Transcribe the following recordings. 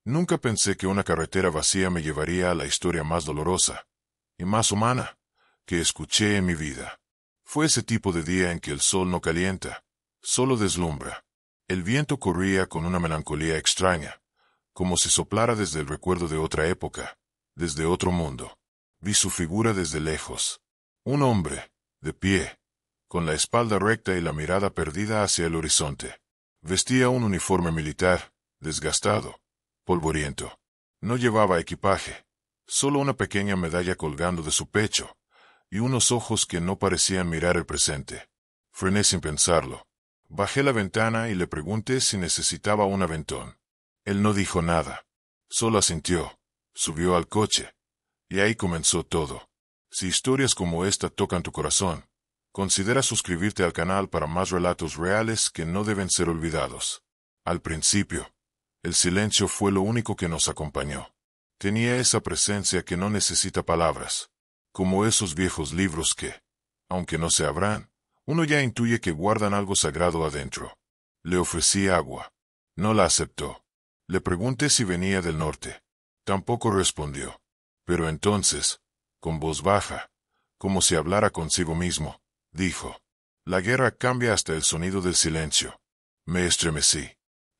Nunca pensé que una carretera vacía me llevaría a la historia más dolorosa y más humana que escuché en mi vida. Fue ese tipo de día en que el sol no calienta, solo deslumbra. El viento corría con una melancolía extraña, como si soplara desde el recuerdo de otra época, desde otro mundo. Vi su figura desde lejos. Un hombre, de pie, con la espalda recta y la mirada perdida hacia el horizonte. Vestía un uniforme militar, desgastado, polvoriento. No llevaba equipaje, solo una pequeña medalla colgando de su pecho, y unos ojos que no parecían mirar el presente. Frené sin pensarlo. Bajé la ventana y le pregunté si necesitaba un aventón. Él no dijo nada. Solo asintió, subió al coche. Y ahí comenzó todo. Si historias como esta tocan tu corazón, considera suscribirte al canal para más relatos reales que no deben ser olvidados. Al principio, el silencio fue lo único que nos acompañó. Tenía esa presencia que no necesita palabras, como esos viejos libros que, aunque no se abran, uno ya intuye que guardan algo sagrado adentro. Le ofrecí agua. No la aceptó. Le pregunté si venía del norte. Tampoco respondió. Pero entonces, con voz baja, como si hablara consigo mismo, dijo: la guerra cambia hasta el sonido del silencio. Me estremecí.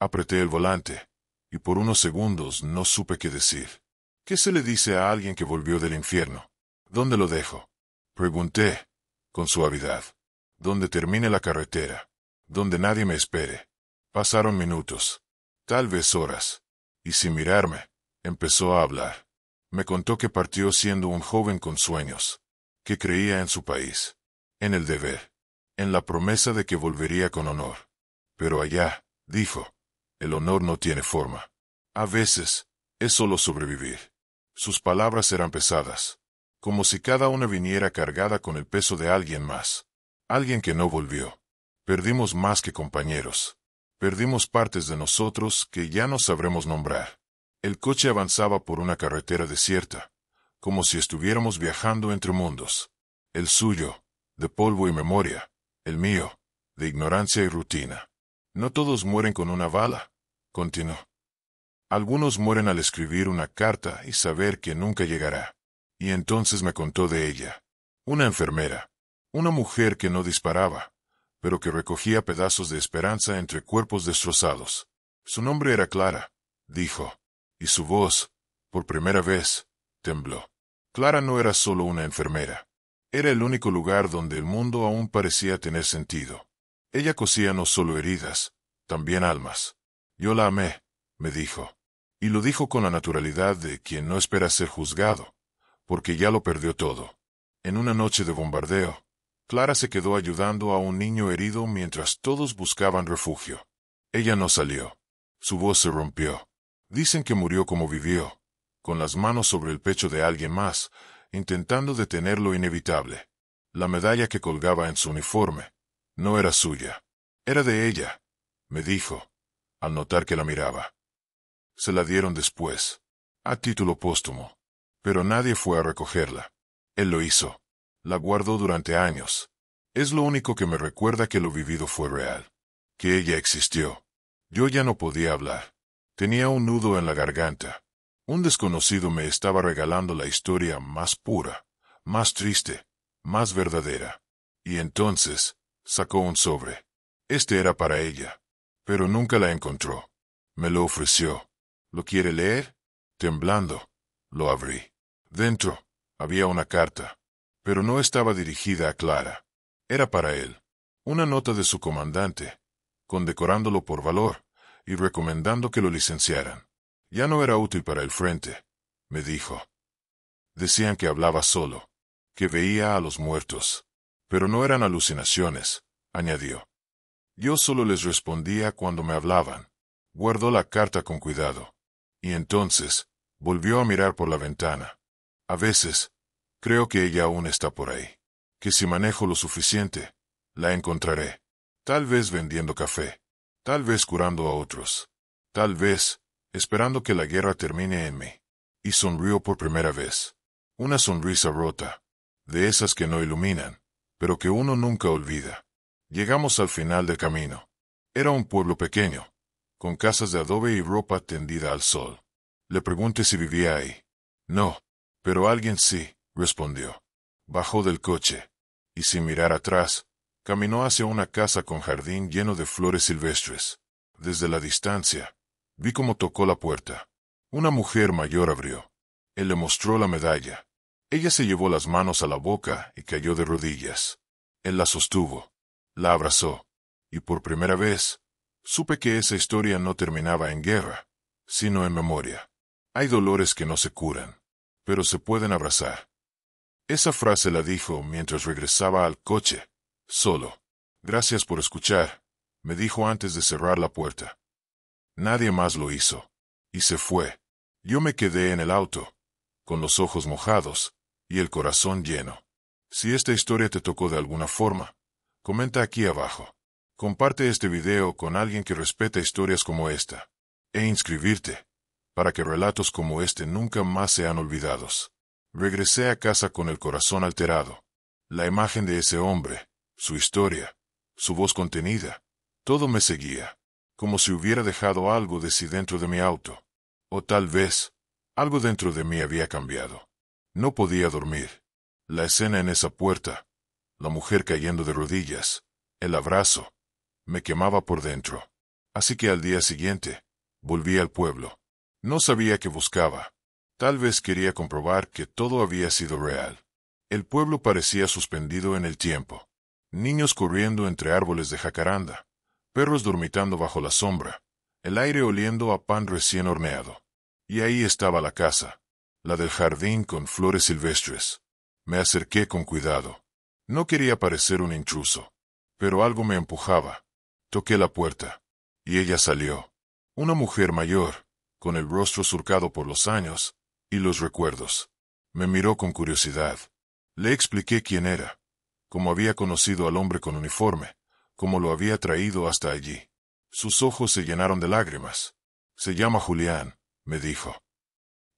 Apreté el volante, y por unos segundos no supe qué decir. ¿Qué se le dice a alguien que volvió del infierno? ¿Dónde lo dejo? Pregunté, con suavidad. Donde termine la carretera. Donde nadie me espere. Pasaron minutos. Tal vez horas. Y sin mirarme, empezó a hablar. Me contó que partió siendo un joven con sueños. Que creía en su país. En el deber. En la promesa de que volvería con honor. Pero allá, dijo, el honor no tiene forma. A veces, es solo sobrevivir. Sus palabras eran pesadas. Como si cada una viniera cargada con el peso de alguien más. Alguien que no volvió. Perdimos más que compañeros. Perdimos partes de nosotros que ya no sabremos nombrar. El coche avanzaba por una carretera desierta, como si estuviéramos viajando entre mundos. El suyo, de polvo y memoria. El mío, de ignorancia y rutina. No todos mueren con una bala, continuó. Algunos mueren al escribir una carta y saber que nunca llegará. Y entonces me contó de ella. Una enfermera. Una mujer que no disparaba, pero que recogía pedazos de esperanza entre cuerpos destrozados. Su nombre era Clara, dijo, y su voz, por primera vez, tembló. Clara no era solo una enfermera. Era el único lugar donde el mundo aún parecía tener sentido. Ella cosía no solo heridas, también almas. Yo la amé, me dijo. Y lo dijo con la naturalidad de quien no espera ser juzgado, porque ya lo perdió todo. En una noche de bombardeo, Clara se quedó ayudando a un niño herido mientras todos buscaban refugio. Ella no salió. Su voz se rompió. Dicen que murió como vivió, con las manos sobre el pecho de alguien más, intentando detener lo inevitable. La medalla que colgaba en su uniforme no era suya. Era de ella, me dijo, al notar que la miraba. Se la dieron después, a título póstumo. Pero nadie fue a recogerla. Él lo hizo. La guardó durante años. Es lo único que me recuerda que lo vivido fue real. Que ella existió. Yo ya no podía hablar. Tenía un nudo en la garganta. Un desconocido me estaba regalando la historia más pura, más triste, más verdadera. Y entonces, sacó un sobre. Este era para ella. Pero nunca la encontró. Me lo ofreció. ¿Lo quiere leer? Temblando, lo abrí. Dentro, había una carta. Pero no estaba dirigida a Clara. Era para él. Una nota de su comandante, condecorándolo por valor, y recomendando que lo licenciaran. Ya no era útil para el frente, me dijo. Decían que hablaba solo, que veía a los muertos. Pero no eran alucinaciones, añadió. Yo solo les respondía cuando me hablaban. Guardó la carta con cuidado. Y entonces, volvió a mirar por la ventana. A veces, creo que ella aún está por ahí. Que si manejo lo suficiente, la encontraré. Tal vez vendiendo café. Tal vez curando a otros. Tal vez, esperando que la guerra termine en mí. Y sonrió por primera vez. Una sonrisa rota. De esas que no iluminan, pero que uno nunca olvida. Llegamos al final del camino. Era un pueblo pequeño, con casas de adobe y ropa tendida al sol. Le pregunté si vivía ahí. No, pero alguien sí, respondió. Bajó del coche, y sin mirar atrás, caminó hacia una casa con jardín lleno de flores silvestres. Desde la distancia, vi cómo tocó la puerta. Una mujer mayor abrió. Él le mostró la medalla. Ella se llevó las manos a la boca y cayó de rodillas. Él la sostuvo, la abrazó, y por primera vez, supe que esa historia no terminaba en guerra, sino en memoria. Hay dolores que no se curan, pero se pueden abrazar. Esa frase la dijo mientras regresaba al coche, solo. Gracias por escuchar, me dijo antes de cerrar la puerta. Nadie más lo hizo, y se fue. Yo me quedé en el auto, con los ojos mojados, y el corazón lleno. Si esta historia te tocó de alguna forma, comenta aquí abajo. Comparte este video con alguien que respeta historias como esta. E inscribirte, para que relatos como este nunca más sean olvidados. Regresé a casa con el corazón alterado. La imagen de ese hombre, su historia, su voz contenida, todo me seguía, como si hubiera dejado algo de sí dentro de mi auto. O tal vez, algo dentro de mí había cambiado. No podía dormir. La escena en esa puerta, la mujer cayendo de rodillas, el abrazo, me quemaba por dentro. Así que al día siguiente, volví al pueblo. No sabía qué buscaba. Tal vez quería comprobar que todo había sido real. El pueblo parecía suspendido en el tiempo. Niños corriendo entre árboles de jacaranda, perros dormitando bajo la sombra, el aire oliendo a pan recién horneado. Y ahí estaba la casa, la del jardín con flores silvestres. Me acerqué con cuidado. No quería parecer un intruso, pero algo me empujaba. Toqué la puerta, y ella salió. Una mujer mayor, con el rostro surcado por los años y los recuerdos. Me miró con curiosidad. Le expliqué quién era, cómo había conocido al hombre con uniforme, cómo lo había traído hasta allí. Sus ojos se llenaron de lágrimas. Se llama Julián, me dijo.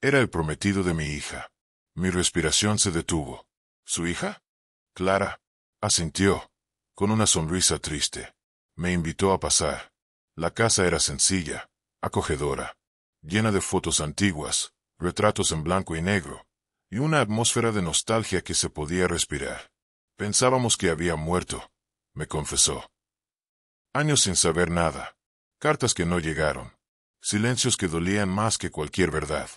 Era el prometido de mi hija. Mi respiración se detuvo. ¿Su hija? Clara. Asintió, con una sonrisa triste. Me invitó a pasar. La casa era sencilla, acogedora, llena de fotos antiguas, retratos en blanco y negro, y una atmósfera de nostalgia que se podía respirar. Pensábamos que había muerto, me confesó. Años sin saber nada, cartas que no llegaron, silencios que dolían más que cualquier verdad.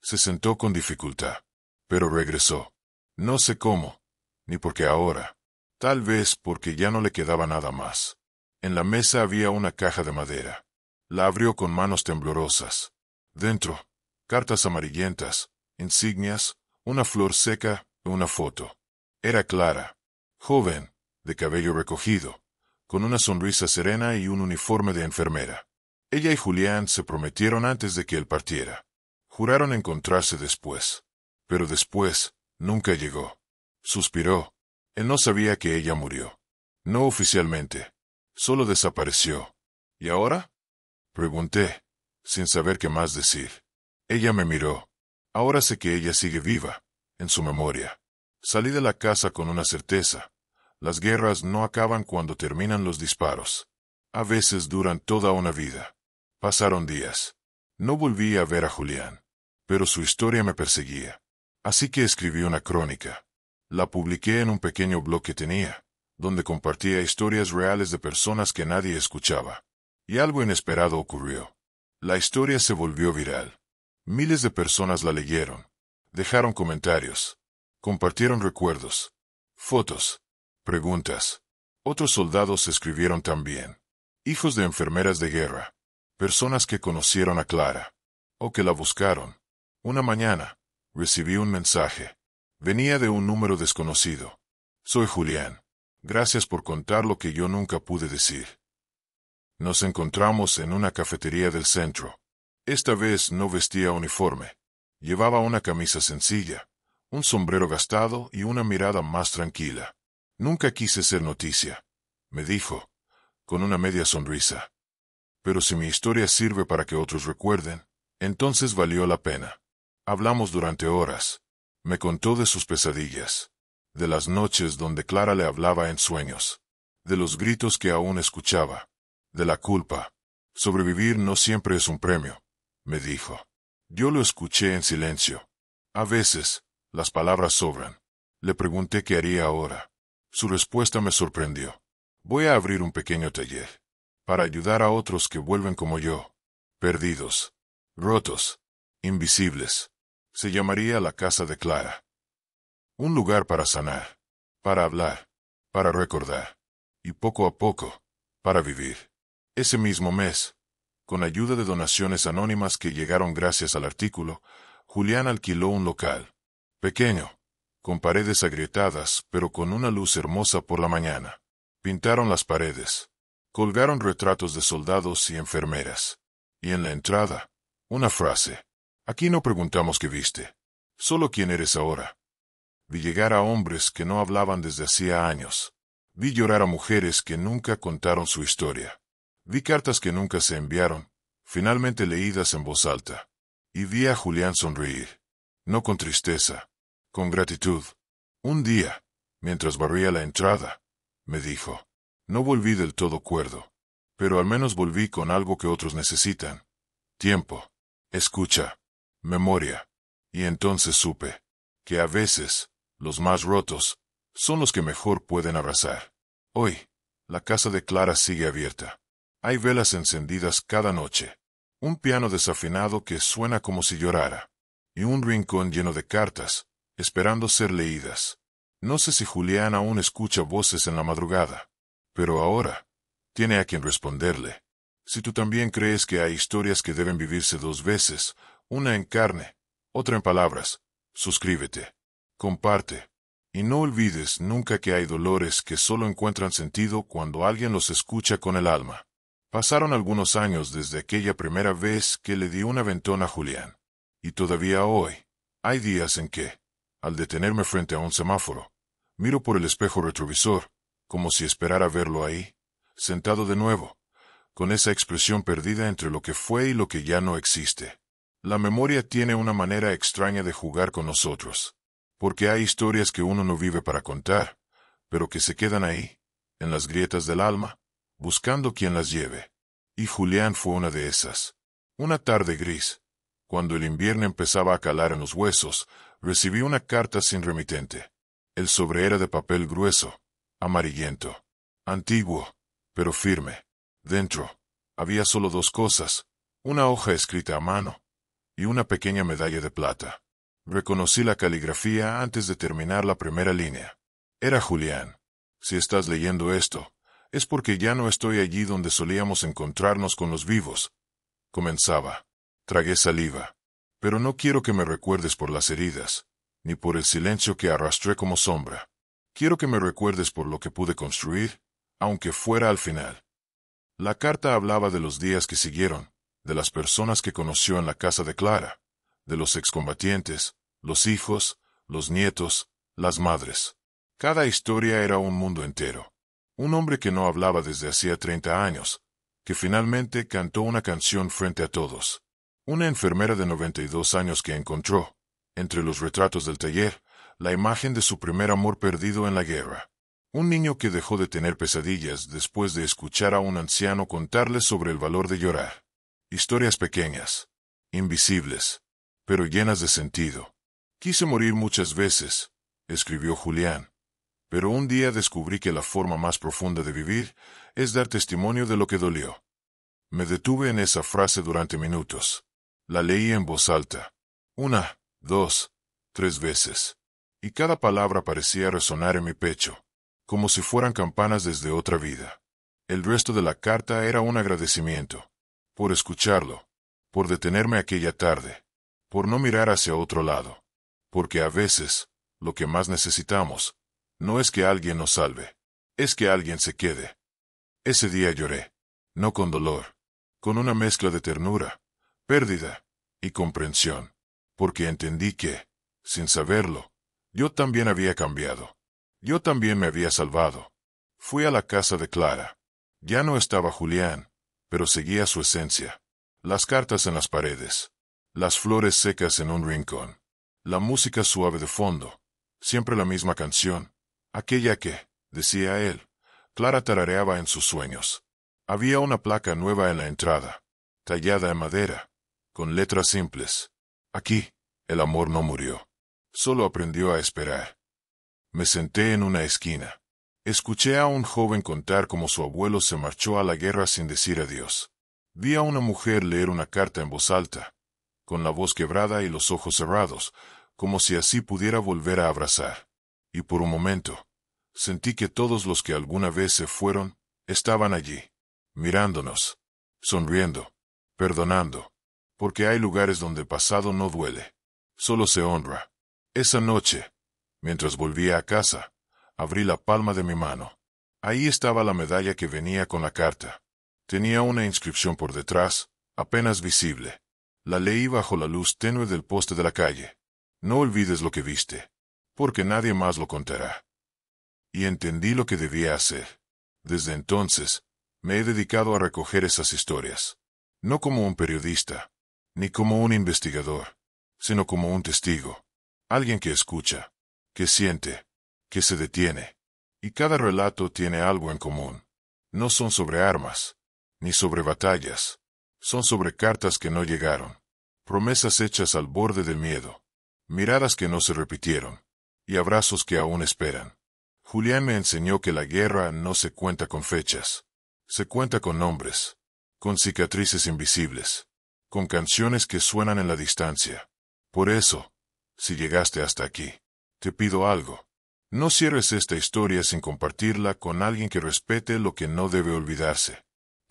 Se sentó con dificultad, pero regresó. No sé cómo, ni por qué ahora. Tal vez porque ya no le quedaba nada más. En la mesa había una caja de madera. La abrió con manos temblorosas. Dentro, cartas amarillentas, insignias, una flor seca y una foto. Era Clara, joven, de cabello recogido, con una sonrisa serena y un uniforme de enfermera. Ella y Julián se prometieron antes de que él partiera. Juraron encontrarse después. Pero después, nunca llegó. Suspiró. Él no sabía que ella murió. No oficialmente. Solo desapareció. ¿Y ahora? Pregunté, sin saber qué más decir. Ella me miró. Ahora sé que ella sigue viva, en su memoria. Salí de la casa con una certeza. Las guerras no acaban cuando terminan los disparos. A veces duran toda una vida. Pasaron días. No volví a ver a Julián, pero su historia me perseguía. Así que escribí una crónica. La publiqué en un pequeño blog que tenía, donde compartía historias reales de personas que nadie escuchaba. Y algo inesperado ocurrió. La historia se volvió viral. Miles de personas la leyeron, dejaron comentarios, compartieron recuerdos, fotos, preguntas. Otros soldados escribieron también. Hijos de enfermeras de guerra, personas que conocieron a Clara, o que la buscaron. Una mañana, recibí un mensaje. Venía de un número desconocido. Soy Julián. Gracias por contar lo que yo nunca pude decir. Nos encontramos en una cafetería del centro. Esta vez no vestía uniforme. Llevaba una camisa sencilla, un sombrero gastado y una mirada más tranquila. Nunca quise ser noticia, me dijo, con una media sonrisa. Pero si mi historia sirve para que otros recuerden, entonces valió la pena. Hablamos durante horas. Me contó de sus pesadillas, de las noches donde Clara le hablaba en sueños, de los gritos que aún escuchaba, de la culpa. Sobrevivir no siempre es un premio, me dijo. Yo lo escuché en silencio. A veces, las palabras sobran. Le pregunté qué haría ahora. Su respuesta me sorprendió. Voy a abrir un pequeño taller. Para ayudar a otros que vuelven como yo. Perdidos. Rotos. Invisibles. Se llamaría la casa de Clara. Un lugar para sanar. Para hablar. Para recordar. Y poco a poco, para vivir. Ese mismo mes, con ayuda de donaciones anónimas que llegaron gracias al artículo, Julián alquiló un local. Pequeño, con paredes agrietadas, pero con una luz hermosa por la mañana. Pintaron las paredes. Colgaron retratos de soldados y enfermeras. Y en la entrada, una frase. Aquí no preguntamos qué viste. Solo quién eres ahora. Vi llegar a hombres que no hablaban desde hacía años. Vi llorar a mujeres que nunca contaron su historia. Vi cartas que nunca se enviaron, finalmente leídas en voz alta. Y vi a Julián sonreír. No con tristeza, con gratitud. Un día, mientras barría la entrada, me dijo, no volví del todo cuerdo, pero al menos volví con algo que otros necesitan. Tiempo, escucha, memoria. Y entonces supe que a veces, los más rotos, son los que mejor pueden arrasar. Hoy, la casa de Clara sigue abierta. Hay velas encendidas cada noche. Un piano desafinado que suena como si llorara. Y un rincón lleno de cartas, esperando ser leídas. No sé si Julián aún escucha voces en la madrugada. Pero ahora, tiene a quien responderle. Si tú también crees que hay historias que deben vivirse dos veces, una en carne, otra en palabras, suscríbete. Comparte. Y no olvides nunca que hay dolores que solo encuentran sentido cuando alguien los escucha con el alma. Pasaron algunos años desde aquella primera vez que le di un aventón a Julián. Y todavía hoy, hay días en que, al detenerme frente a un semáforo, miro por el espejo retrovisor, como si esperara verlo ahí, sentado de nuevo, con esa expresión perdida entre lo que fue y lo que ya no existe. La memoria tiene una manera extraña de jugar con nosotros. Porque hay historias que uno no vive para contar, pero que se quedan ahí, en las grietas del alma, buscando quien las lleve. Y Julián fue una de esas. Una tarde gris, cuando el invierno empezaba a calar en los huesos, recibí una carta sin remitente. El sobre era de papel grueso, amarillento, antiguo, pero firme. Dentro, había solo dos cosas, una hoja escrita a mano, y una pequeña medalla de plata. Reconocí la caligrafía antes de terminar la primera línea. Era Julián. Si estás leyendo esto, es porque ya no estoy allí donde solíamos encontrarnos con los vivos. Comenzaba. Tragué saliva. Pero no quiero que me recuerdes por las heridas, ni por el silencio que arrastré como sombra. Quiero que me recuerdes por lo que pude construir, aunque fuera al final. La carta hablaba de los días que siguieron, de las personas que conoció en la casa de Clara, de los excombatientes, los hijos, los nietos, las madres. Cada historia era un mundo entero. Un hombre que no hablaba desde hacía 30 años, que finalmente cantó una canción frente a todos. Una enfermera de 92 años que encontró, entre los retratos del taller, la imagen de su primer amor perdido en la guerra. Un niño que dejó de tener pesadillas después de escuchar a un anciano contarle sobre el valor de llorar. Historias pequeñas, invisibles, pero llenas de sentido. Quise morir muchas veces, escribió Julián, pero un día descubrí que la forma más profunda de vivir es dar testimonio de lo que dolió. Me detuve en esa frase durante minutos. La leí en voz alta. 1, 2, 3 veces. Y cada palabra parecía resonar en mi pecho, como si fueran campanas desde otra vida. El resto de la carta era un agradecimiento. Por escucharlo. Por detenerme aquella tarde. Por no mirar hacia otro lado. Porque a veces, lo que más necesitamos, no es que alguien nos salve, es que alguien se quede. Ese día lloré, no con dolor, con una mezcla de ternura, pérdida y comprensión, porque entendí que, sin saberlo, yo también había cambiado. Yo también me había salvado. Fui a la casa de Clara. Ya no estaba Julián, pero seguía su esencia. Las cartas en las paredes. Las flores secas en un rincón. La música suave de fondo. Siempre la misma canción. Aquella que, decía él, Clara tarareaba en sus sueños. Había una placa nueva en la entrada, tallada en madera, con letras simples. Aquí, el amor no murió. Solo aprendió a esperar. Me senté en una esquina. Escuché a un joven contar cómo su abuelo se marchó a la guerra sin decir adiós. Vi a una mujer leer una carta en voz alta, con la voz quebrada y los ojos cerrados, como si así pudiera volver a abrazar. Y por un momento, sentí que todos los que alguna vez se fueron, estaban allí, mirándonos, sonriendo, perdonando, porque hay lugares donde el pasado no duele, solo se honra. Esa noche, mientras volvía a casa, abrí la palma de mi mano. Ahí estaba la medalla que venía con la carta. Tenía una inscripción por detrás, apenas visible. La leí bajo la luz tenue del poste de la calle. No olvides lo que viste, porque nadie más lo contará. Y entendí lo que debía hacer. Desde entonces, me he dedicado a recoger esas historias. No como un periodista, ni como un investigador, sino como un testigo. Alguien que escucha, que siente, que se detiene. Y cada relato tiene algo en común. No son sobre armas, ni sobre batallas. Son sobre cartas que no llegaron, promesas hechas al borde del miedo, miradas que no se repitieron, y abrazos que aún esperan. Julián me enseñó que la guerra no se cuenta con fechas, se cuenta con nombres, con cicatrices invisibles, con canciones que suenan en la distancia. Por eso, si llegaste hasta aquí, te pido algo. No cierres esta historia sin compartirla con alguien que respete lo que no debe olvidarse.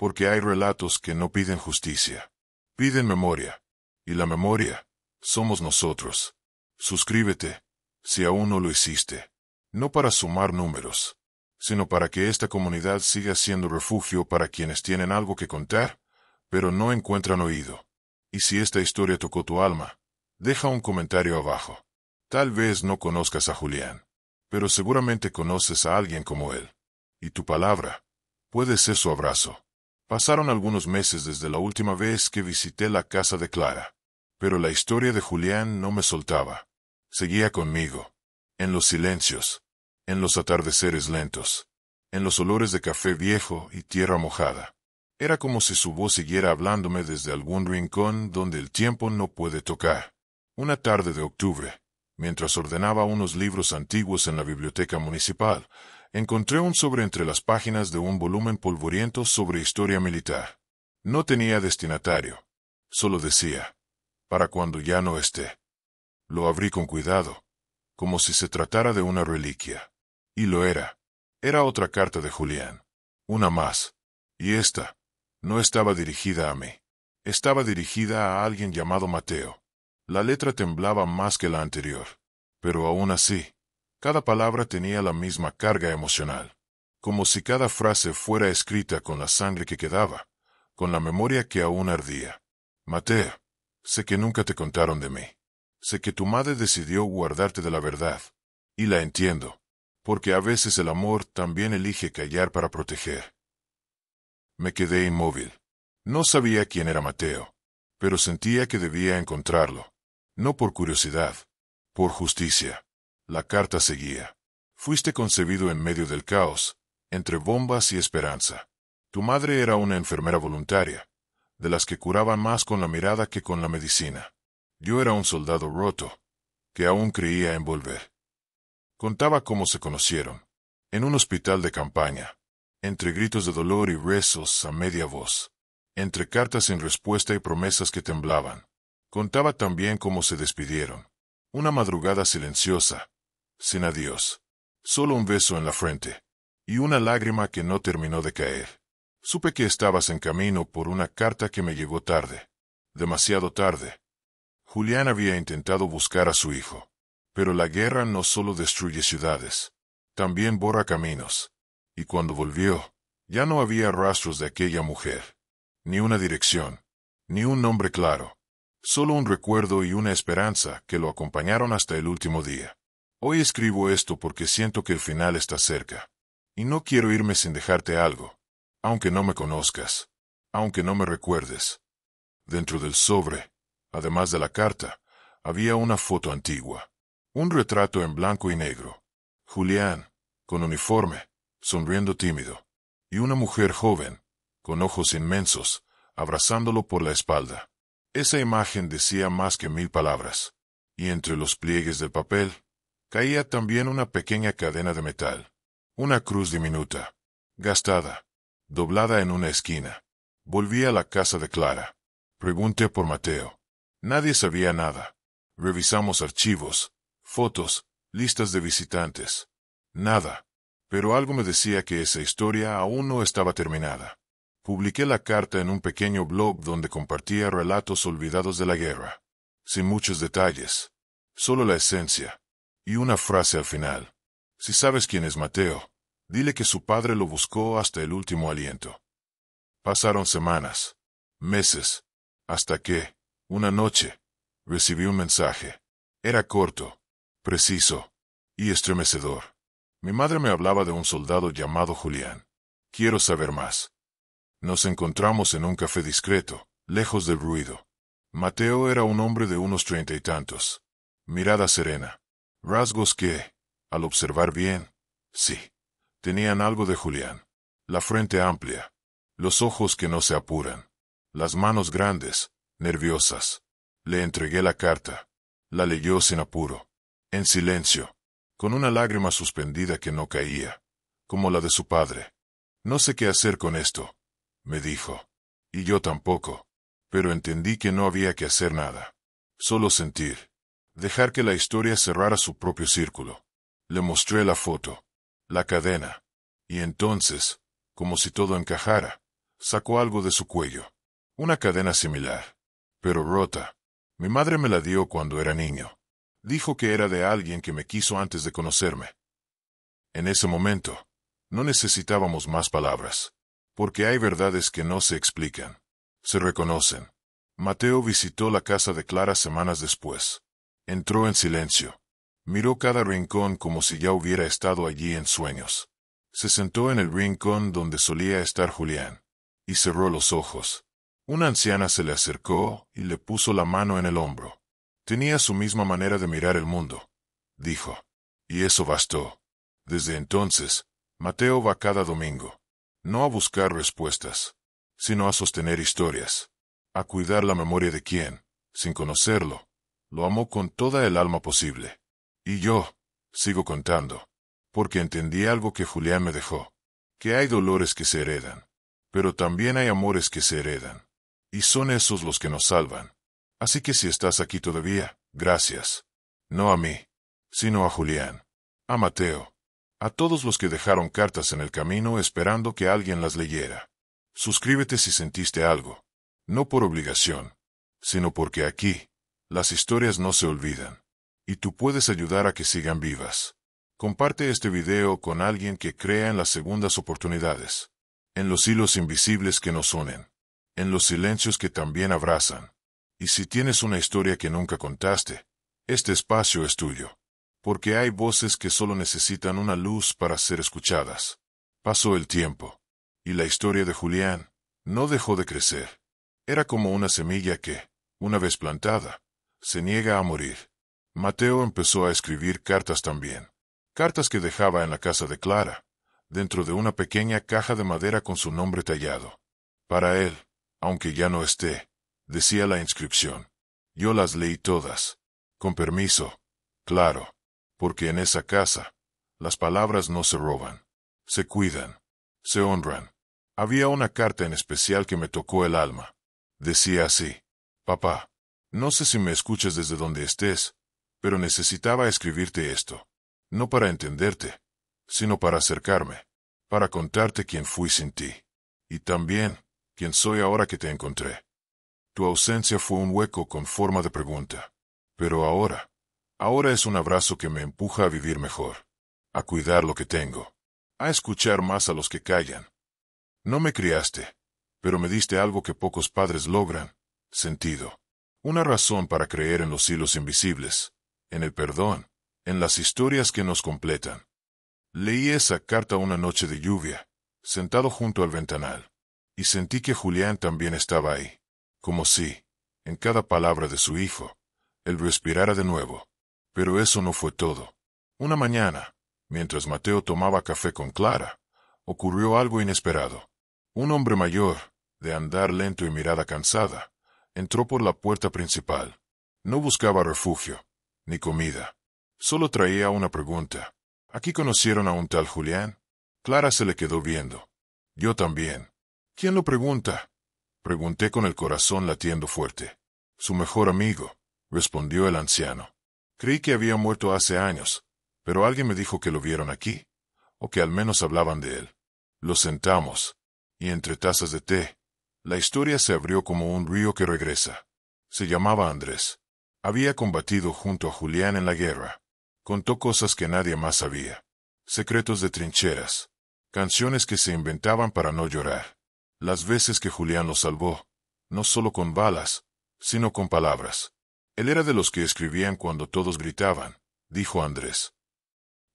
Porque hay relatos que no piden justicia, piden memoria. Y la memoria, somos nosotros. Suscríbete, si aún no lo hiciste. No para sumar números, sino para que esta comunidad siga siendo refugio para quienes tienen algo que contar, pero no encuentran oído. Y si esta historia tocó tu alma, deja un comentario abajo. Tal vez no conozcas a Julián, pero seguramente conoces a alguien como él. Y tu palabra puede ser su abrazo. Pasaron algunos meses desde la última vez que visité la casa de Clara, pero la historia de Julián no me soltaba. Seguía conmigo, en los silencios, en los atardeceres lentos, en los olores de café viejo y tierra mojada. Era como si su voz siguiera hablándome desde algún rincón donde el tiempo no puede tocar. Una tarde de octubre, mientras ordenaba unos libros antiguos en la biblioteca municipal, encontré un sobre entre las páginas de un volumen polvoriento sobre historia militar. No tenía destinatario. Solo decía, para cuando ya no esté. Lo abrí con cuidado, como si se tratara de una reliquia. Y lo era. Era otra carta de Julián. Una más. Y esta no estaba dirigida a mí. Estaba dirigida a alguien llamado Mateo. La letra temblaba más que la anterior. Pero aún así, cada palabra tenía la misma carga emocional, como si cada frase fuera escrita con la sangre que quedaba, con la memoria que aún ardía. Mateo, sé que nunca te contaron de mí. Sé que tu madre decidió guardarte de la verdad. Y la entiendo, porque a veces el amor también elige callar para proteger. Me quedé inmóvil. No sabía quién era Mateo, pero sentía que debía encontrarlo. No por curiosidad, por justicia. La carta seguía. Fuiste concebido en medio del caos, entre bombas y esperanza. Tu madre era una enfermera voluntaria, de las que curaban más con la mirada que con la medicina. Yo era un soldado roto, que aún creía en volver. Contaba cómo se conocieron, en un hospital de campaña, entre gritos de dolor y rezos a media voz, entre cartas sin respuesta y promesas que temblaban. Contaba también cómo se despidieron. Una madrugada silenciosa, sin adiós, solo un beso en la frente, y una lágrima que no terminó de caer. Supe que estabas en camino por una carta que me llegó tarde, demasiado tarde. Julián había intentado buscar a su hijo, pero la guerra no solo destruye ciudades, también borra caminos, y cuando volvió, ya no había rastros de aquella mujer, ni una dirección, ni un nombre claro, solo un recuerdo y una esperanza que lo acompañaron hasta el último día. Hoy escribo esto porque siento que el final está cerca. Y no quiero irme sin dejarte algo, aunque no me conozcas, aunque no me recuerdes. Dentro del sobre, además de la carta, había una foto antigua. Un retrato en blanco y negro. Julián, con uniforme, sonriendo tímido. Y una mujer joven, con ojos inmensos, abrazándolo por la espalda. Esa imagen decía más que 1000 palabras. Y entre los pliegues del papel, caía también una pequeña cadena de metal. Una cruz diminuta, gastada, doblada en una esquina. Volví a la casa de Clara. Pregunté por Mateo. Nadie sabía nada. Revisamos archivos, fotos, listas de visitantes. Nada. Pero algo me decía que esa historia aún no estaba terminada. Publiqué la carta en un pequeño blog donde compartía relatos olvidados de la guerra. Sin muchos detalles. Solo la esencia. Y una frase al final. Si sabes quién es Mateo, dile que su padre lo buscó hasta el último aliento. Pasaron semanas, meses, hasta que, una noche, recibí un mensaje. Era corto, preciso y estremecedor. Mi madre me hablaba de un soldado llamado Julián. Quiero saber más. Nos encontramos en un café discreto, lejos del ruido. Mateo era un hombre de unos 30 y tantos. Mirada serena. Rasgos que, al observar bien, sí, tenían algo de Julián. La frente amplia. Los ojos que no se apuran. Las manos grandes, nerviosas. Le entregué la carta. La leyó sin apuro. En silencio. Con una lágrima suspendida que no caía. Como la de su padre. No sé qué hacer con esto, me dijo. Y yo tampoco. Pero entendí que no había que hacer nada. Solo sentir. Dejar que la historia cerrara su propio círculo. Le mostré la foto. La cadena. Y entonces, como si todo encajara, sacó algo de su cuello. Una cadena similar. Pero rota. Mi madre me la dio cuando era niño. Dijo que era de alguien que me quiso antes de conocerme. En ese momento, no necesitábamos más palabras. Porque hay verdades que no se explican. Se reconocen. Mateo visitó la casa de Clara semanas después. Entró en silencio. Miró cada rincón como si ya hubiera estado allí en sueños. Se sentó en el rincón donde solía estar Julián. Y cerró los ojos. Una anciana se le acercó y le puso la mano en el hombro. Tenía su misma manera de mirar el mundo, dijo. Y eso bastó. Desde entonces, Mateo va cada domingo. No a buscar respuestas, sino a sostener historias. A cuidar la memoria de quien, sin conocerlo, lo amó con toda el alma posible. Y yo, sigo contando. Porque entendí algo que Julián me dejó. Que hay dolores que se heredan. Pero también hay amores que se heredan. Y son esos los que nos salvan. Así que si estás aquí todavía, gracias. No a mí, sino a Julián. A Mateo. A todos los que dejaron cartas en el camino esperando que alguien las leyera. Suscríbete si sentiste algo. No por obligación, sino porque aquí, las historias no se olvidan. Y tú puedes ayudar a que sigan vivas. Comparte este video con alguien que crea en las segundas oportunidades. En los hilos invisibles que nos unen. En los silencios que también abrazan. Y si tienes una historia que nunca contaste, este espacio es tuyo. Porque hay voces que solo necesitan una luz para ser escuchadas. Pasó el tiempo. Y la historia de Julián no dejó de crecer. Era como una semilla que, una vez plantada, se niega a morir. Mateo empezó a escribir cartas también. Cartas que dejaba en la casa de Clara, dentro de una pequeña caja de madera con su nombre tallado. Para él, aunque ya no esté, decía la inscripción. Yo las leí todas. Con permiso. Claro. Porque en esa casa, las palabras no se roban. Se cuidan. Se honran. Había una carta en especial que me tocó el alma. Decía así. Papá, no sé si me escuchas desde donde estés, pero necesitaba escribirte esto. No para entenderte, sino para acercarme. Para contarte quién fui sin ti. Y también, quién soy ahora que te encontré. Tu ausencia fue un hueco con forma de pregunta. Pero ahora es un abrazo que me empuja a vivir mejor. A cuidar lo que tengo. A escuchar más a los que callan. No me criaste, pero me diste algo que pocos padres logran, sentido. Una razón para creer en los hilos invisibles, en el perdón, en las historias que nos completan. Leí esa carta una noche de lluvia, sentado junto al ventanal, y sentí que Julián también estaba ahí, como si, en cada palabra de su hijo, él respirara de nuevo. Pero eso no fue todo. Una mañana, mientras Mateo tomaba café con Clara, ocurrió algo inesperado. Un hombre mayor, de andar lento y mirada cansada, Entró por la puerta principal. No buscaba refugio, ni comida. Solo traía una pregunta. ¿Aquí conocieron a un tal Julián? Clara se le quedó viendo. Yo también. ¿Quién lo pregunta? Pregunté con el corazón latiendo fuerte. Su mejor amigo, respondió el anciano. Creí que había muerto hace años, pero alguien me dijo que lo vieron aquí, o que al menos hablaban de él. Lo sentamos, y entre tazas de té, la historia se abrió como un río que regresa. Se llamaba Andrés. Había combatido junto a Julián en la guerra. Contó cosas que nadie más sabía. Secretos de trincheras. Canciones que se inventaban para no llorar. Las veces que Julián lo salvó, no solo con balas, sino con palabras. Él era de los que escribían cuando todos gritaban, dijo Andrés.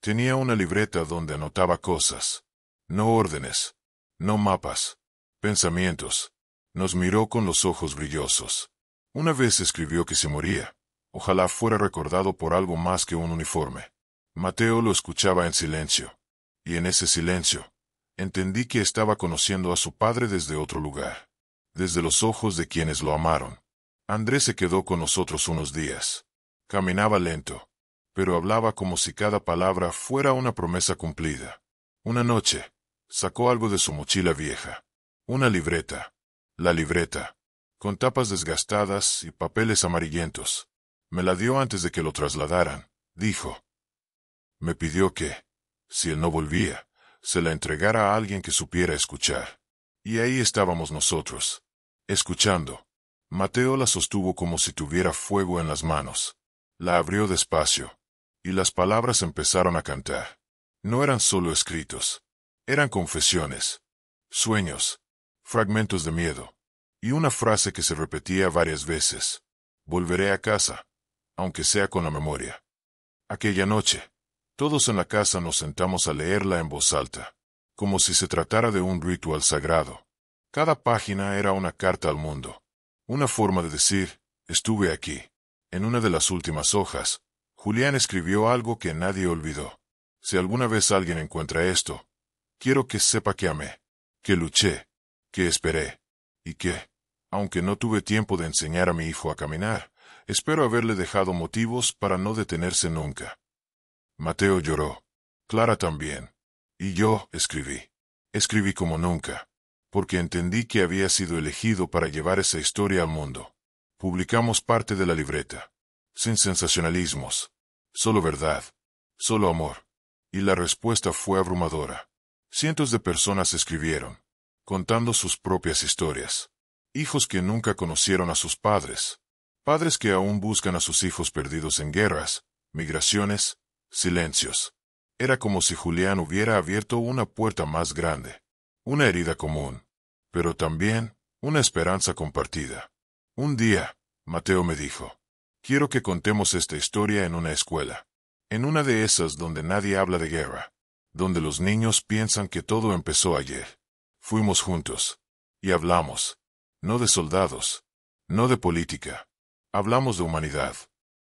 Tenía una libreta donde anotaba cosas. No órdenes, no mapas, pensamientos. Nos miró con los ojos brillosos. Una vez escribió que se moría. Ojalá fuera recordado por algo más que un uniforme. Mateo lo escuchaba en silencio. Y en ese silencio, entendí que estaba conociendo a su padre desde otro lugar. Desde los ojos de quienes lo amaron. Andrés se quedó con nosotros unos días. Caminaba lento, pero hablaba como si cada palabra fuera una promesa cumplida. Una noche, sacó algo de su mochila vieja. Una libreta. La libreta, con tapas desgastadas y papeles amarillentos. Me la dio antes de que lo trasladaran, dijo. Me pidió que, si él no volvía, se la entregara a alguien que supiera escuchar. Y ahí estábamos nosotros, escuchando. Mateo la sostuvo como si tuviera fuego en las manos. La abrió despacio, y las palabras empezaron a cantar. No eran solo escritos, eran confesiones, sueños, fragmentos de miedo, y una frase que se repetía varias veces. Volveré a casa, aunque sea con la memoria. Aquella noche, todos en la casa nos sentamos a leerla en voz alta, como si se tratara de un ritual sagrado. Cada página era una carta al mundo. Una forma de decir, estuve aquí. En una de las últimas hojas, Julián escribió algo que nadie olvidó. Si alguna vez alguien encuentra esto, quiero que sepa que amé, que luché, que esperé, y que, aunque no tuve tiempo de enseñar a mi hijo a caminar, espero haberle dejado motivos para no detenerse nunca. Mateo lloró. Clara también. Y yo escribí. Escribí como nunca. Porque entendí que había sido elegido para llevar esa historia al mundo. Publicamos parte de la libreta. Sin sensacionalismos. Solo verdad. Solo amor. Y la respuesta fue abrumadora. Cientos de personas escribieron, contando sus propias historias. Hijos que nunca conocieron a sus padres. Padres que aún buscan a sus hijos perdidos en guerras, migraciones, silencios. Era como si Julián hubiera abierto una puerta más grande. Una herida común. Pero también, una esperanza compartida. Un día, Mateo me dijo, quiero que contemos esta historia en una escuela. En una de esas donde nadie habla de guerra. Donde los niños piensan que todo empezó ayer. Fuimos juntos. Y hablamos. No de soldados. No de política. Hablamos de humanidad.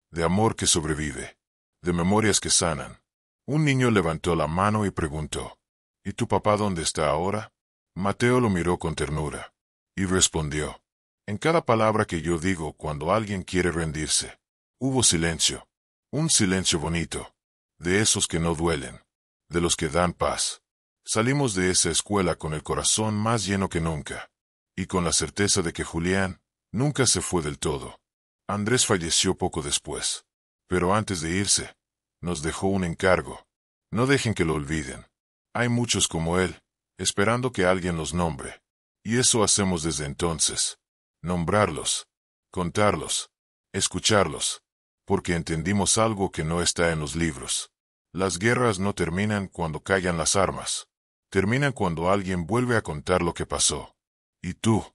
De amor que sobrevive. De memorias que sanan. Un niño levantó la mano y preguntó, ¿y tu papá dónde está ahora? Mateo lo miró con ternura. Y respondió, en cada palabra que yo digo cuando alguien quiere rendirse. Hubo silencio. Un silencio bonito. De esos que no duelen. De los que dan paz. Salimos de esa escuela con el corazón más lleno que nunca. Y con la certeza de que Julián nunca se fue del todo. Andrés falleció poco después. Pero antes de irse, nos dejó un encargo. No dejen que lo olviden. Hay muchos como él, esperando que alguien los nombre. Y eso hacemos desde entonces. Nombrarlos. Contarlos. Escucharlos. Porque entendimos algo que no está en los libros. Las guerras no terminan cuando callan las armas. Terminan cuando alguien vuelve a contar lo que pasó. Y tú,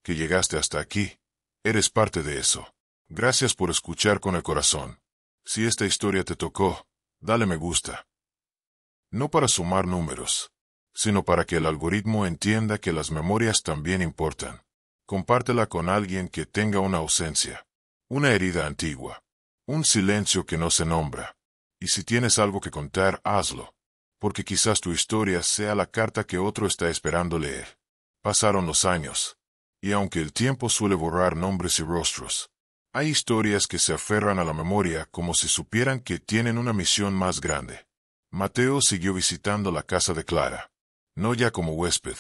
que llegaste hasta aquí, eres parte de eso. Gracias por escuchar con el corazón. Si esta historia te tocó, dale me gusta. No para sumar números, sino para que el algoritmo entienda que las memorias también importan. Compártela con alguien que tenga una ausencia, una herida antigua, un silencio que no se nombra. Y si tienes algo que contar, hazlo, porque quizás tu historia sea la carta que otro está esperando leer. Pasaron los años, Y aunque el tiempo suele borrar nombres y rostros, hay historias que se aferran a la memoria como si supieran que tienen una misión más grande. Mateo siguió visitando la casa de Clara, no ya como huésped,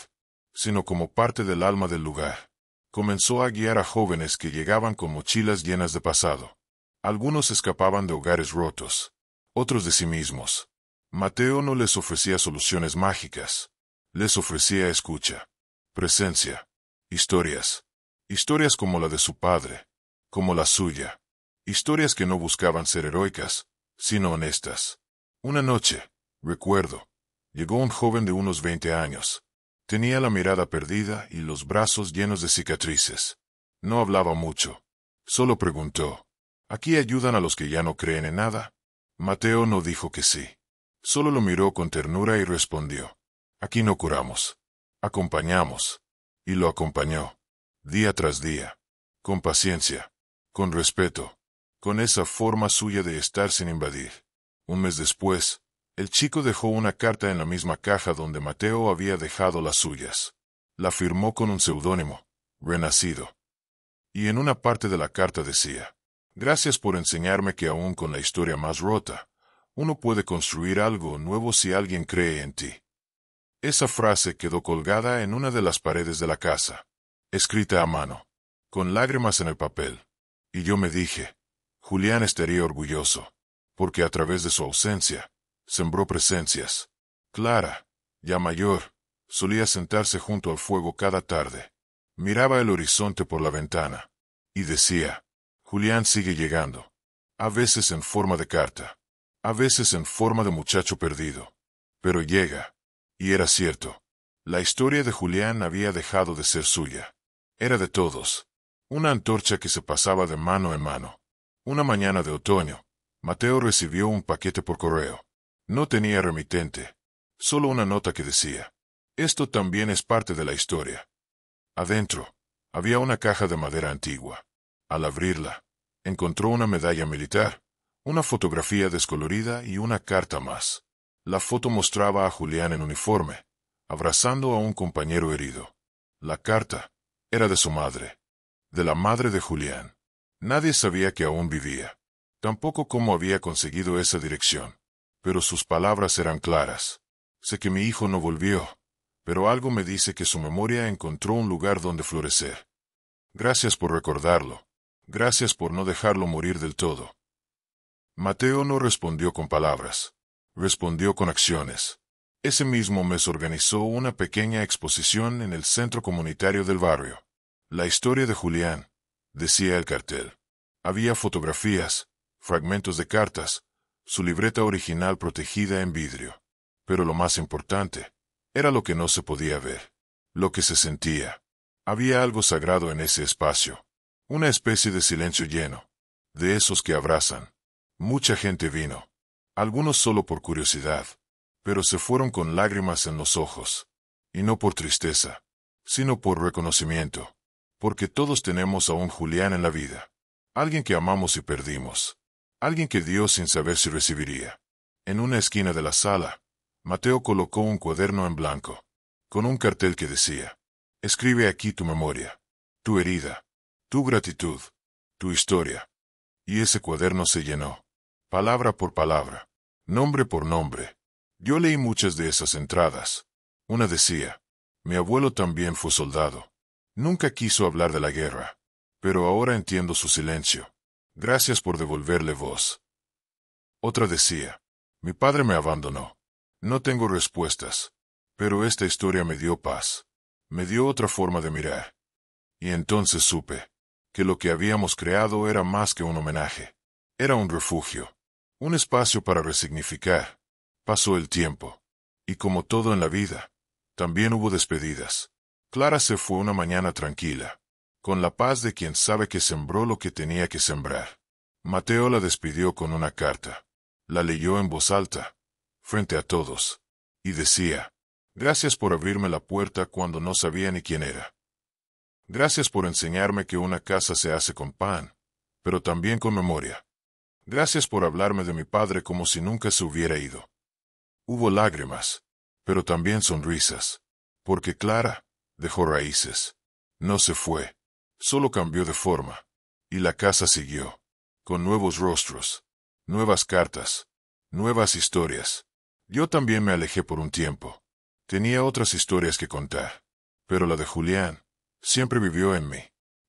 sino como parte del alma del lugar. Comenzó a guiar a jóvenes que llegaban con mochilas llenas de pasado. Algunos escapaban de hogares rotos, otros de sí mismos. Mateo no les ofrecía soluciones mágicas, les ofrecía escucha, presencia, historias. Historias como la de su padre, como la suya. Historias que no buscaban ser heroicas, sino honestas. Una noche, recuerdo, llegó un joven de unos 20 años. Tenía la mirada perdida y los brazos llenos de cicatrices. No hablaba mucho. Solo preguntó, ¿aquí ayudan a los que ya no creen en nada? Mateo no dijo que sí. Solo lo miró con ternura y respondió, aquí no curamos. Acompañamos. Y lo acompañó. Día tras día. Con paciencia. Con respeto. Con esa forma suya de estar sin invadir. Un mes después, el chico dejó una carta en la misma caja donde Mateo había dejado las suyas. La firmó con un seudónimo, Renacido. Y en una parte de la carta decía, gracias por enseñarme que aún con la historia más rota, uno puede construir algo nuevo si alguien cree en ti. Esa frase quedó colgada en una de las paredes de la casa, escrita a mano, con lágrimas en el papel. Y yo me dije, Julián estaría orgulloso, porque a través de su ausencia, sembró presencias. Clara, ya mayor, solía sentarse junto al fuego cada tarde. Miraba el horizonte por la ventana. Y decía, Julián sigue llegando. A veces en forma de carta. A veces en forma de muchacho perdido. Pero llega. Y era cierto. La historia de Julián había dejado de ser suya. Era de todos. Una antorcha que se pasaba de mano en mano. Una mañana de otoño, Mateo recibió un paquete por correo. No tenía remitente. Solo una nota que decía, esto también es parte de la historia. Adentro, había una caja de madera antigua. Al abrirla, encontró una medalla militar, una fotografía descolorida y una carta más. La foto mostraba a Julián en uniforme, abrazando a un compañero herido. La carta era de su madre, de la madre de Julián. Nadie sabía que aún vivía, tampoco cómo había conseguido esa dirección. Pero sus palabras eran claras. Sé que mi hijo no volvió, pero algo me dice que su memoria encontró un lugar donde florecer. Gracias por recordarlo. Gracias por no dejarlo morir del todo. Mateo no respondió con palabras. Respondió con acciones. Ese mismo mes organizó una pequeña exposición en el centro comunitario del barrio. La historia de Julián, decía el cartel. Había fotografías, fragmentos de cartas, su libreta original protegida en vidrio. Pero lo más importante, era lo que no se podía ver, lo que se sentía. Había algo sagrado en ese espacio, una especie de silencio lleno, de esos que abrazan. Mucha gente vino, algunos solo por curiosidad, pero se fueron con lágrimas en los ojos, y no por tristeza, sino por reconocimiento, porque todos tenemos a un Julián en la vida, alguien que amamos y perdimos. Alguien que dio sin saber si recibiría. En una esquina de la sala, Mateo colocó un cuaderno en blanco, con un cartel que decía, escribe aquí tu memoria, tu herida, tu gratitud, tu historia. Y ese cuaderno se llenó, palabra por palabra, nombre por nombre. Yo leí muchas de esas entradas. Una decía, mi abuelo también fue soldado. Nunca quiso hablar de la guerra, pero ahora entiendo su silencio. Gracias por devolverle voz. Otra decía, mi padre me abandonó. No tengo respuestas, pero esta historia me dio paz. Me dio otra forma de mirar. Y entonces supe que lo que habíamos creado era más que un homenaje. Era un refugio, un espacio para resignificar. Pasó el tiempo. Y como todo en la vida, también hubo despedidas. Clara se fue una mañana tranquila, con la paz de quien sabe que sembró lo que tenía que sembrar. Mateo la despidió con una carta. La leyó en voz alta, frente a todos, y decía, gracias por abrirme la puerta cuando no sabía ni quién era. Gracias por enseñarme que una casa se hace con pan, pero también con memoria. Gracias por hablarme de mi padre como si nunca se hubiera ido. Hubo lágrimas, pero también sonrisas, porque Clara dejó raíces. No se fue. Solo cambió de forma. Y la casa siguió. Con nuevos rostros. Nuevas cartas. Nuevas historias. Yo también me alejé por un tiempo. Tenía otras historias que contar. Pero la de Julián siempre vivió en mí.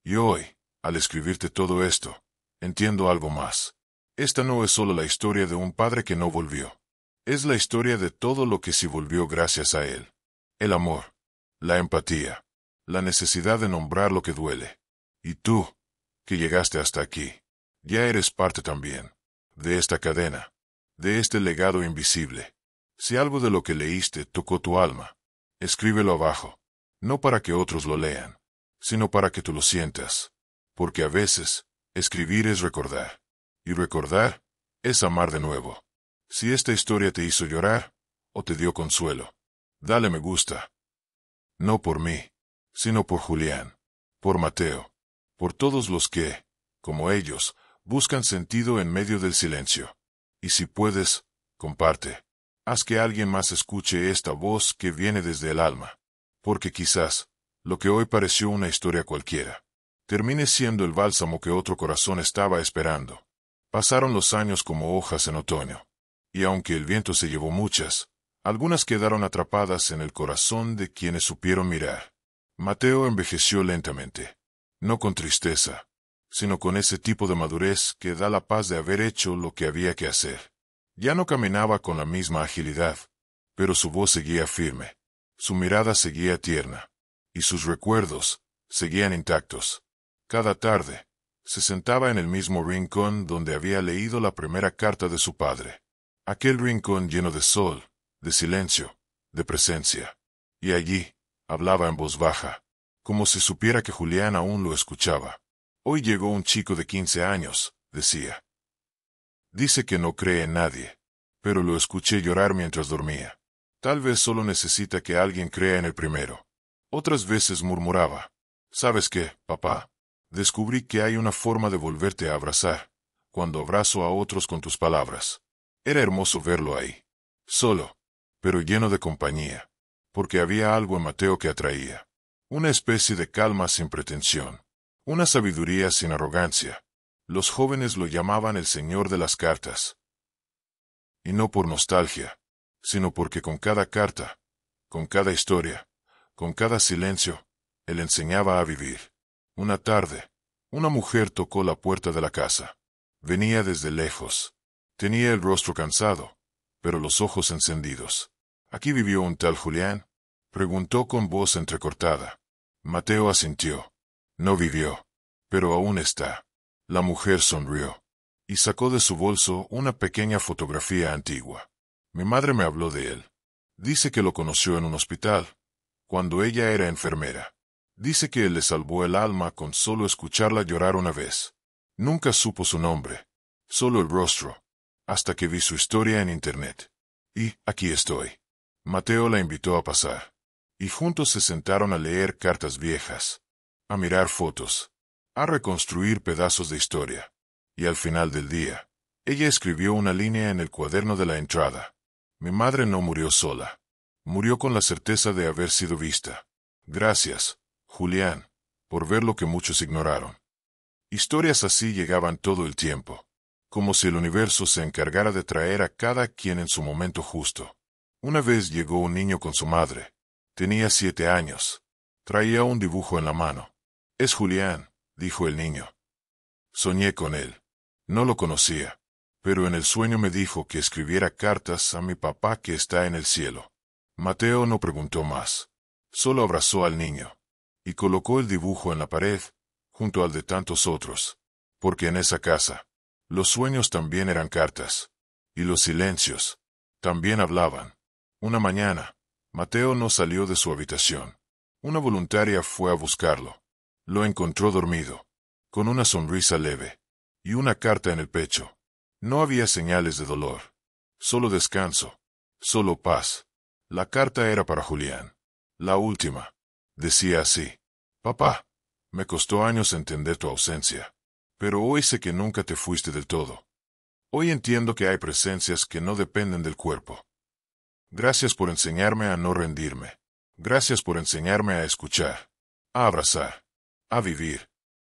Y hoy, al escribirte todo esto, entiendo algo más. Esta no es solo la historia de un padre que no volvió. Es la historia de todo lo que sí volvió gracias a él. El amor. La empatía. La necesidad de nombrar lo que duele. Y tú, que llegaste hasta aquí, ya eres parte también de esta cadena, de este legado invisible. Si algo de lo que leíste tocó tu alma, escríbelo abajo, no para que otros lo lean, sino para que tú lo sientas, porque a veces, escribir es recordar, y recordar es amar de nuevo. Si esta historia te hizo llorar, o te dio consuelo, dale me gusta. No por mí, sino por Julián, por Mateo, por todos los que, como ellos, buscan sentido en medio del silencio. Y si puedes, comparte. Haz que alguien más escuche esta voz que viene desde el alma. Porque quizás, lo que hoy pareció una historia cualquiera, termine siendo el bálsamo que otro corazón estaba esperando. Pasaron los años como hojas en otoño. Y aunque el viento se llevó muchas, algunas quedaron atrapadas en el corazón de quienes supieron mirar. Mateo envejeció lentamente. No con tristeza, sino con ese tipo de madurez que da la paz de haber hecho lo que había que hacer. Ya no caminaba con la misma agilidad, pero su voz seguía firme, su mirada seguía tierna, y sus recuerdos seguían intactos. Cada tarde, se sentaba en el mismo rincón donde había leído la primera carta de su padre. Aquel rincón lleno de sol, de silencio, de presencia. Y allí, hablaba en voz baja, como si supiera que Julián aún lo escuchaba. Hoy llegó un chico de 15 años, decía. Dice que no cree en nadie, pero lo escuché llorar mientras dormía. Tal vez solo necesita que alguien crea en el primero. Otras veces murmuraba. ¿Sabes qué, papá? Descubrí que hay una forma de volverte a abrazar, cuando abrazo a otros con tus palabras. Era hermoso verlo ahí. Solo, pero lleno de compañía, porque había algo en Mateo que atraía. Una especie de calma sin pretensión. Una sabiduría sin arrogancia. Los jóvenes lo llamaban el señor de las cartas. Y no por nostalgia, sino porque con cada carta, con cada historia, con cada silencio, él enseñaba a vivir. Una tarde, una mujer tocó la puerta de la casa. Venía desde lejos. Tenía el rostro cansado, pero los ojos encendidos. ¿Aquí vivió un tal Julián? Preguntó con voz entrecortada. Mateo asintió. No vivió, pero aún está. La mujer sonrió y sacó de su bolso una pequeña fotografía antigua. Mi madre me habló de él. Dice que lo conoció en un hospital, cuando ella era enfermera. Dice que le salvó el alma con solo escucharla llorar una vez. Nunca supo su nombre, solo el rostro, hasta que vi su historia en internet. Y aquí estoy. Mateo la invitó a pasar, y juntos se sentaron a leer cartas viejas, a mirar fotos, a reconstruir pedazos de historia. Y al final del día, ella escribió una línea en el cuaderno de la entrada. Mi madre no murió sola. Murió con la certeza de haber sido vista. Gracias, Julián, por ver lo que muchos ignoraron. Historias así llegaban todo el tiempo, como si el universo se encargara de traer a cada quien en su momento justo. Una vez llegó un niño con su madre. Tenía 7 años. Traía un dibujo en la mano. Es Julián, dijo el niño. Soñé con él. No lo conocía, pero en el sueño me dijo que escribiera cartas a mi papá que está en el cielo. Mateo no preguntó más. Solo abrazó al niño y colocó el dibujo en la pared, junto al de tantos otros, porque en esa casa, los sueños también eran cartas, y los silencios también hablaban. Una mañana, Mateo no salió de su habitación. Una voluntaria fue a buscarlo. Lo encontró dormido, con una sonrisa leve y una carta en el pecho. No había señales de dolor, solo descanso, solo paz. La carta era para Julián. La última. Decía así: Papá, me costó años entender tu ausencia, pero hoy sé que nunca te fuiste del todo. Hoy entiendo que hay presencias que no dependen del cuerpo. Gracias por enseñarme a no rendirme. Gracias por enseñarme a escuchar. a abrazar, a vivir.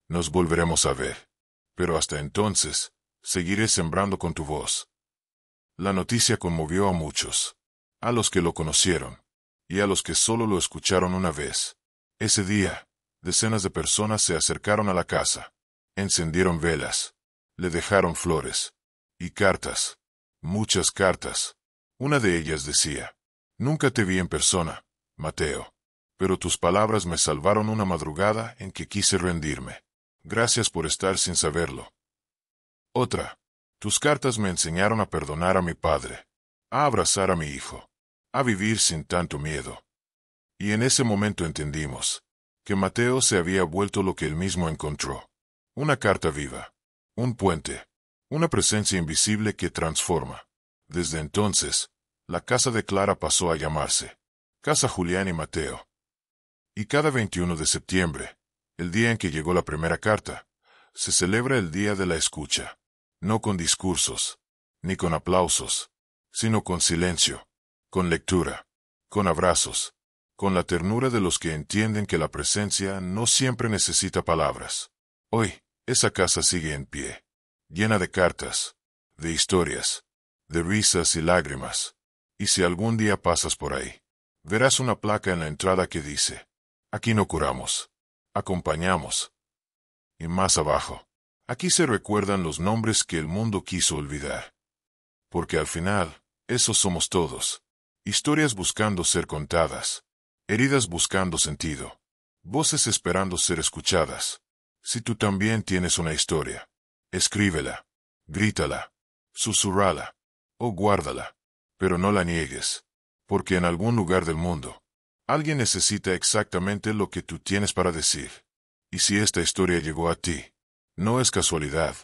Nos volveremos a ver. Pero hasta entonces, seguiré sembrando con tu voz. La noticia conmovió a muchos, a los que lo conocieron, y a los que solo lo escucharon una vez. Ese día, decenas de personas se acercaron a la casa, encendieron velas, le dejaron flores, y cartas, muchas cartas. Una de ellas decía: nunca te vi en persona, Mateo, pero tus palabras me salvaron una madrugada en que quise rendirme. Gracias por estar sin saberlo. Otra: tus cartas me enseñaron a perdonar a mi padre, a abrazar a mi hijo, a vivir sin tanto miedo. Y en ese momento entendimos que Mateo se había vuelto lo que él mismo encontró: una carta viva, un puente, una presencia invisible que transforma. Desde entonces, la casa de Clara pasó a llamarse Casa Julián y Mateo. Y cada 21 de septiembre, el día en que llegó la primera carta, se celebra el Día de la Escucha, no con discursos, ni con aplausos, sino con silencio, con lectura, con abrazos, con la ternura de los que entienden que la presencia no siempre necesita palabras. Hoy, esa casa sigue en pie, llena de cartas, de historias, de risas y lágrimas. Y si algún día pasas por ahí, verás una placa en la entrada que dice: aquí no curamos, acompañamos. Y más abajo: aquí se recuerdan los nombres que el mundo quiso olvidar. Porque al final, esos somos todos. Historias buscando ser contadas, heridas buscando sentido, voces esperando ser escuchadas. Si tú también tienes una historia, escríbela, grítala, susurrala, o guárdala, pero no la niegues, porque en algún lugar del mundo, alguien necesita exactamente lo que tú tienes para decir. Y si esta historia llegó a ti, no es casualidad.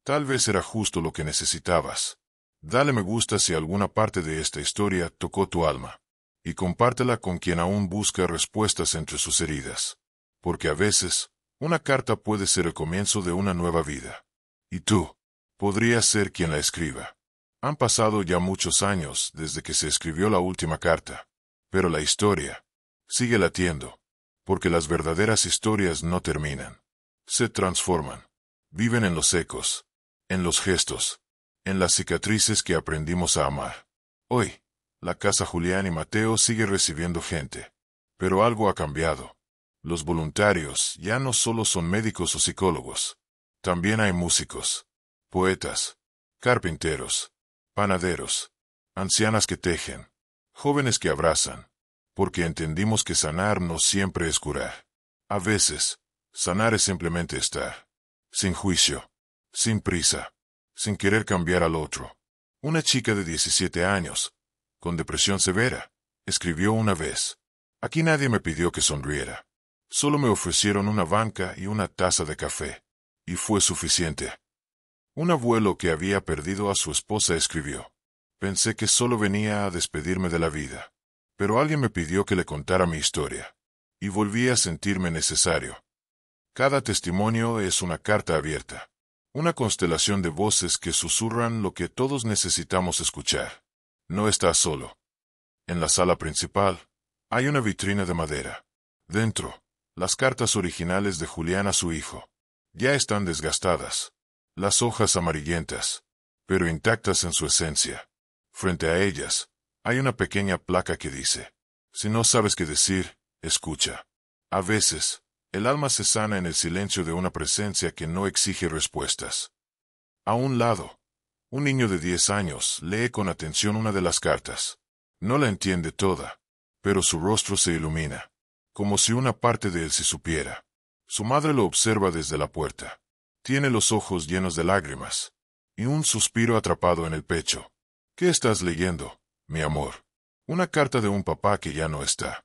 Tal vez era justo lo que necesitabas. Dale me gusta si alguna parte de esta historia tocó tu alma, y compártela con quien aún busca respuestas entre sus heridas. Porque a veces, una carta puede ser el comienzo de una nueva vida. Y tú, podrías ser quien la escriba. Han pasado ya muchos años desde que se escribió la última carta, pero la historia sigue latiendo, porque las verdaderas historias no terminan. Se transforman. Viven en los ecos, en los gestos, en las cicatrices que aprendimos a amar. Hoy, la Casa Julián y Mateo sigue recibiendo gente, pero algo ha cambiado. Los voluntarios ya no solo son médicos o psicólogos, también hay músicos, poetas, carpinteros, panaderos, ancianas que tejen, jóvenes que abrazan, porque entendimos que sanar no siempre es curar. A veces, sanar es simplemente estar, sin juicio, sin prisa, sin querer cambiar al otro. Una chica de 17 años, con depresión severa, escribió una vez: aquí nadie me pidió que sonriera. Solo me ofrecieron una banca y una taza de café, y fue suficiente. Un abuelo que había perdido a su esposa escribió: pensé que solo venía a despedirme de la vida, pero alguien me pidió que le contara mi historia, y volví a sentirme necesario. Cada testimonio es una carta abierta, una constelación de voces que susurran lo que todos necesitamos escuchar. No estás solo. En la sala principal, hay una vitrina de madera. Dentro, las cartas originales de Julián a su hijo. Ya están desgastadas, las hojas amarillentas, pero intactas en su esencia. Frente a ellas, hay una pequeña placa que dice: si no sabes qué decir, escucha. A veces, el alma se sana en el silencio de una presencia que no exige respuestas. A un lado, un niño de 10 años lee con atención una de las cartas. No la entiende toda, pero su rostro se ilumina, como si una parte de él se supiera. Su madre lo observa desde la puerta. Tiene los ojos llenos de lágrimas, y un suspiro atrapado en el pecho. ¿Qué estás leyendo, mi amor? Una carta de un papá que ya no está,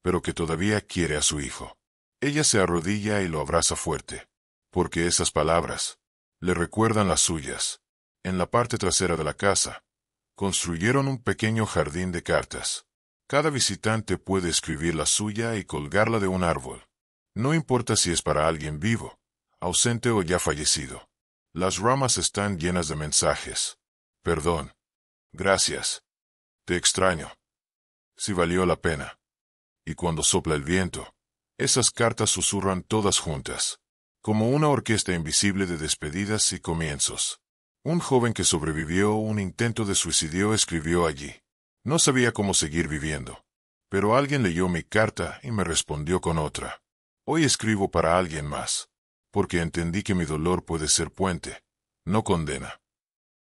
pero que todavía quiere a su hijo. Ella se arrodilla y lo abraza fuerte, porque esas palabras le recuerdan las suyas. En la parte trasera de la casa, construyeron un pequeño jardín de cartas. Cada visitante puede escribir la suya y colgarla de un árbol. No importa si es para alguien vivo, ausente o ya fallecido. Las ramas están llenas de mensajes. Perdón. Gracias. Te extraño. Si valió la pena. Y cuando sopla el viento, Esas cartas susurran todas juntas, como una orquesta invisible de despedidas y comienzos. Un joven que sobrevivió a un intento de suicidio escribió allí. No sabía cómo seguir viviendo. Pero alguien leyó mi carta y me respondió con otra. Hoy escribo para alguien más, porque entendí que mi dolor puede ser puente, no condena.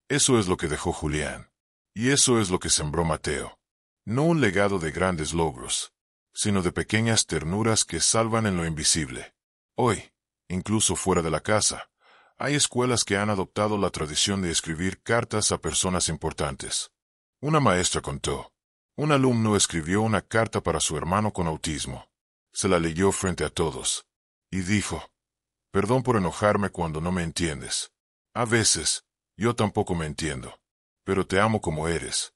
Eso es lo que dejó Julián. Y eso es lo que sembró Mateo. No un legado de grandes logros, sino de pequeñas ternuras que salvan en lo invisible. Hoy, incluso fuera de la casa, hay escuelas que han adoptado la tradición de escribir cartas a personas importantes. Una maestra contó. Un alumno escribió una carta para su hermano con autismo. Se la leyó frente a todos. Y dijo, perdón por enojarme cuando no me entiendes. A veces, yo tampoco me entiendo. Pero te amo como eres.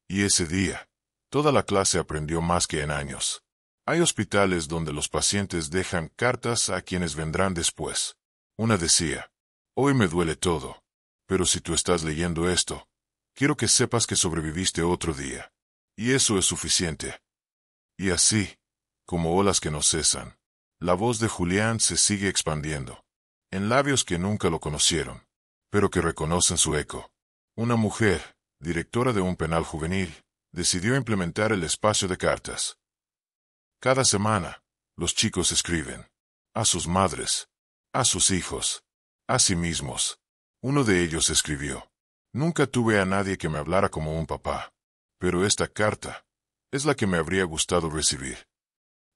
Y ese día, toda la clase aprendió más que en años. Hay hospitales donde los pacientes dejan cartas a quienes vendrán después. Una decía, hoy me duele todo, pero si tú estás leyendo esto, quiero que sepas que sobreviviste otro día. Y eso es suficiente. Y así, como olas que no cesan, la voz de Julián se sigue expandiendo, en labios que nunca lo conocieron, pero que reconocen su eco. Una mujer, directora de un penal juvenil, decidió implementar el espacio de cartas. Cada semana, los chicos escriben, a sus madres, a sus hijos, a sí mismos. Uno de ellos escribió, nunca tuve a nadie que me hablara como un papá, pero esta carta es la que me habría gustado recibir.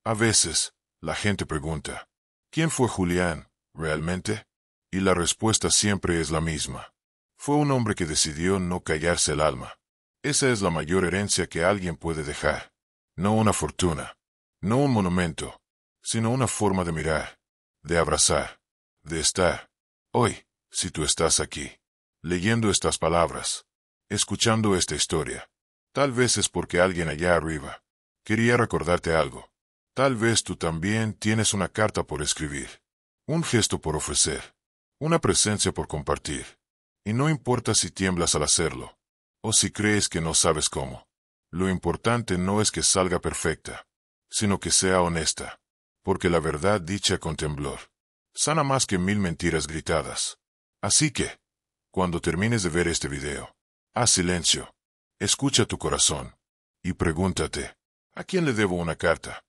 A veces, la gente pregunta, ¿quién fue Julián, realmente? Y la respuesta siempre es la misma. Fue un hombre que decidió no callarse el alma. Esa es la mayor herencia que alguien puede dejar. No una fortuna, no un monumento, sino una forma de mirar, de abrazar, de estar. Hoy, si tú estás aquí, leyendo estas palabras, escuchando esta historia, tal vez es porque alguien allá arriba quería recordarte algo. Tal vez tú también tienes una carta por escribir, un gesto por ofrecer, una presencia por compartir. Y no importa si tiemblas al hacerlo, o si crees que no sabes cómo. Lo importante no es que salga perfecta, sino que sea honesta, porque la verdad dicha con temblor sana más que 1000 mentiras gritadas. Así que, cuando termines de ver este video, haz silencio, escucha tu corazón, y pregúntate, ¿a quién le debo una carta?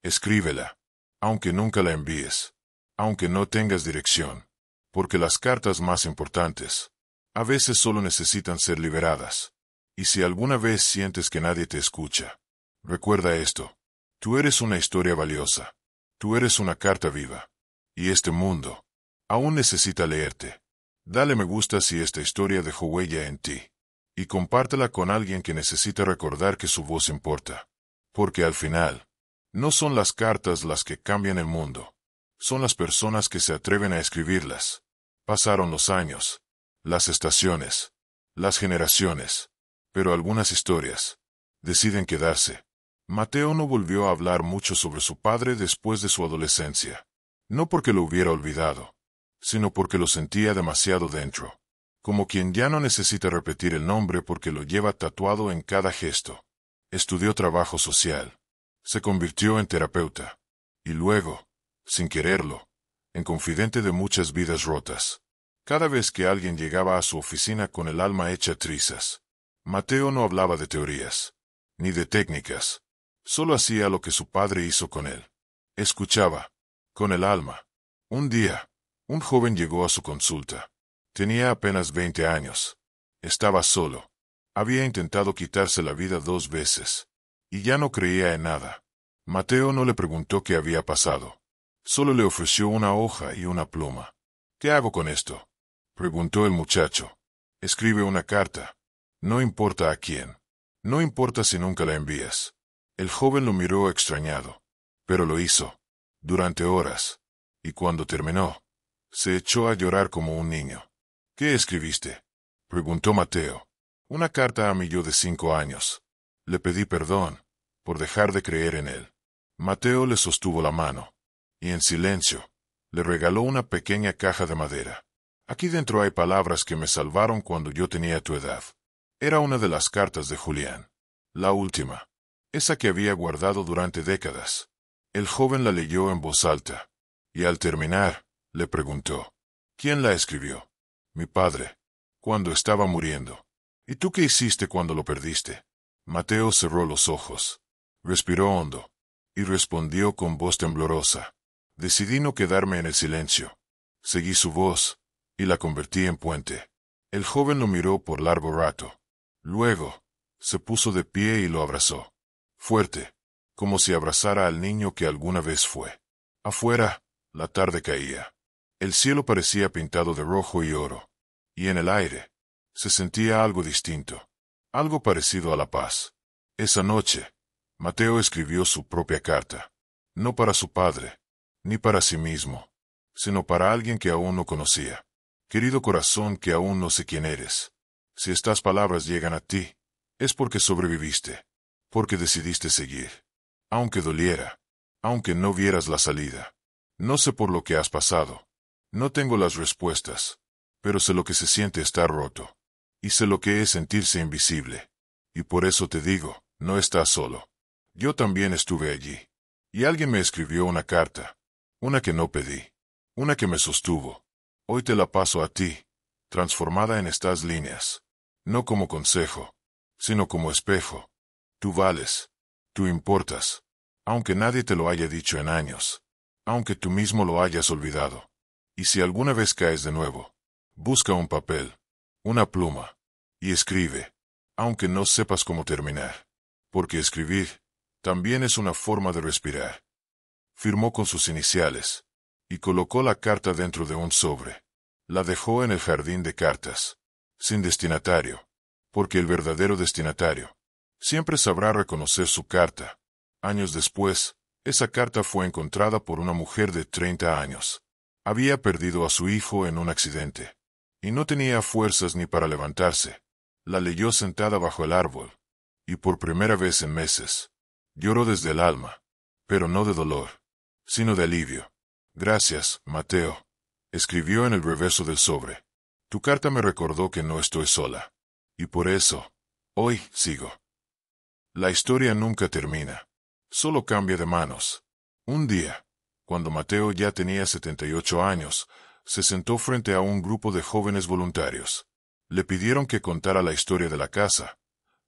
Escríbela, aunque nunca la envíes, aunque no tengas dirección, porque las cartas más importantes, a veces solo necesitan ser liberadas. Y si alguna vez sientes que nadie te escucha, recuerda esto, tú eres una historia valiosa, tú eres una carta viva, y este mundo aún necesita leerte. Dale me gusta si esta historia dejó huella en ti, y compártela con alguien que necesita recordar que su voz importa, porque al final, no son las cartas las que cambian el mundo, son las personas que se atreven a escribirlas. Pasaron los años, las estaciones, las generaciones, pero algunas historias deciden quedarse. Mateo no volvió a hablar mucho sobre su padre después de su adolescencia, no porque lo hubiera olvidado, sino porque lo sentía demasiado dentro, como quien ya no necesita repetir el nombre porque lo lleva tatuado en cada gesto. Estudió trabajo social. Se convirtió en terapeuta, y luego, sin quererlo, en confidente de muchas vidas rotas. Cada vez que alguien llegaba a su oficina con el alma hecha trizas, Mateo no hablaba de teorías, ni de técnicas, solo hacía lo que su padre hizo con él. Escuchaba, con el alma. Un día, un joven llegó a su consulta. Tenía apenas 20 años. Estaba solo. Había intentado quitarse la vida 2 veces. Y ya no creía en nada. Mateo no le preguntó qué había pasado. Solo le ofreció una hoja y una pluma. ¿Qué hago con esto?, preguntó el muchacho. Escribe una carta. No importa a quién. No importa si nunca la envías. El joven lo miró extrañado. Pero lo hizo. Durante horas. Y cuando terminó, se echó a llorar como un niño. ¿Qué escribiste?, preguntó Mateo. Una carta a mi yo de 5 años. Le pedí perdón por dejar de creer en él. Mateo le sostuvo la mano, y en silencio, le regaló una pequeña caja de madera. Aquí dentro hay palabras que me salvaron cuando yo tenía tu edad. Era una de las cartas de Julián. La última. Esa que había guardado durante décadas. El joven la leyó en voz alta, y al terminar, le preguntó: ¿Quién la escribió? Mi padre, cuando estaba muriendo. ¿Y tú qué hiciste cuando lo perdiste? Mateo cerró los ojos, respiró hondo, y respondió con voz temblorosa: Decidí no quedarme en el silencio. Seguí su voz, y la convertí en puente. El joven lo miró por largo rato. Luego, se puso de pie y lo abrazó. Fuerte, como si abrazara al niño que alguna vez fue. Afuera, la tarde caía. El cielo parecía pintado de rojo y oro. Y en el aire, se sentía algo distinto. Algo parecido a la paz. Esa noche, Mateo escribió su propia carta. No para su padre, ni para sí mismo, sino para alguien que aún no conocía. Querido corazón que aún no sé quién eres. Si estas palabras llegan a ti, es porque sobreviviste, porque decidiste seguir. Aunque doliera, aunque no vieras la salida. No sé por lo que has pasado. No tengo las respuestas, pero sé lo que se siente estar roto. Y sé lo que es sentirse invisible. Y por eso te digo, no estás solo. Yo también estuve allí. Y alguien me escribió una carta. Una que no pedí. Una que me sostuvo. Hoy te la paso a ti, transformada en estas líneas. No como consejo, sino como espejo. Tú vales. Tú importas. Aunque nadie te lo haya dicho en años. Aunque tú mismo lo hayas olvidado. Y si alguna vez caes de nuevo, busca un papel, una pluma, y escribe, aunque no sepas cómo terminar. Porque escribir también es una forma de respirar. Firmó con sus iniciales, y colocó la carta dentro de un sobre. La dejó en el jardín de cartas, sin destinatario, porque el verdadero destinatario siempre sabrá reconocer su carta. Años después, esa carta fue encontrada por una mujer de 30 años. Había perdido a su hijo en un accidente, y no tenía fuerzas ni para levantarse. La leyó sentada bajo el árbol, y por primera vez en meses, lloró desde el alma, pero no de dolor, sino de alivio. Gracias, Mateo, escribió en el reverso del sobre. Tu carta me recordó que no estoy sola, y por eso, hoy sigo. La historia nunca termina, solo cambia de manos. Un día, cuando Mateo ya tenía 78 años, se sentó frente a un grupo de jóvenes voluntarios. Le pidieron que contara la historia de la casa,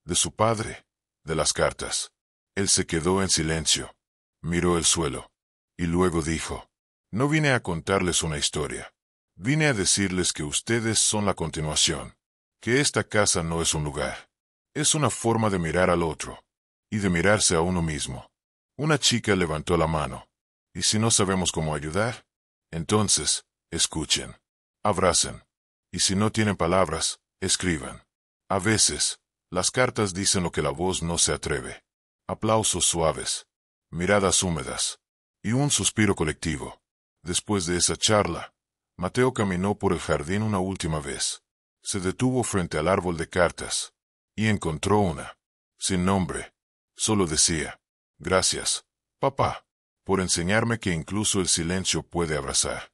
de su padre, de las cartas. Él se quedó en silencio, miró el suelo, y luego dijo: No vine a contarles una historia. Vine a decirles que ustedes son la continuación, que esta casa no es un lugar. Es una forma de mirar al otro, y de mirarse a uno mismo. Una chica levantó la mano. ¿Y si no sabemos cómo ayudar? Entonces, escuchen. Abracen. Y si no tienen palabras, escriban. A veces, las cartas dicen lo que la voz no se atreve. Aplausos suaves, miradas húmedas, y un suspiro colectivo. Después de esa charla, Mateo caminó por el jardín una última vez. Se detuvo frente al árbol de cartas, y encontró una, sin nombre. Solo decía: Gracias, papá, por enseñarme que incluso el silencio puede abrazar.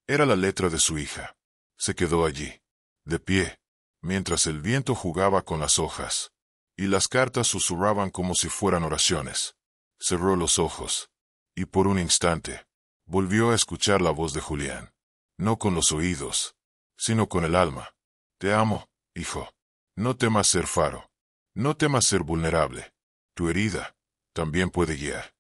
Era la letra de su hija. Se quedó allí, de pie, mientras el viento jugaba con las hojas, y las cartas susurraban como si fueran oraciones. Cerró los ojos, y por un instante, volvió a escuchar la voz de Julián. No con los oídos, sino con el alma. Te amo, hijo. No temas ser faro. No temas ser vulnerable. Tu herida también puede guiar.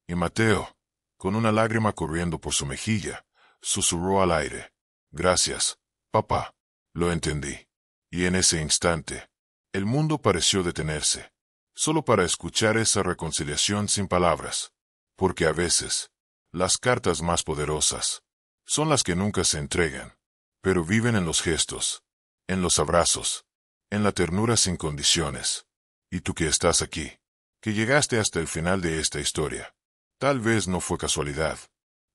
Y Mateo, con una lágrima corriendo por su mejilla, susurró al aire: Gracias, papá. Lo entendí. Y en ese instante, el mundo pareció detenerse, solo para escuchar esa reconciliación sin palabras. Porque a veces, las cartas más poderosas son las que nunca se entregan, pero viven en los gestos, en los abrazos, en la ternura sin condiciones. Y tú que estás aquí, que llegaste hasta el final de esta historia, tal vez no fue casualidad.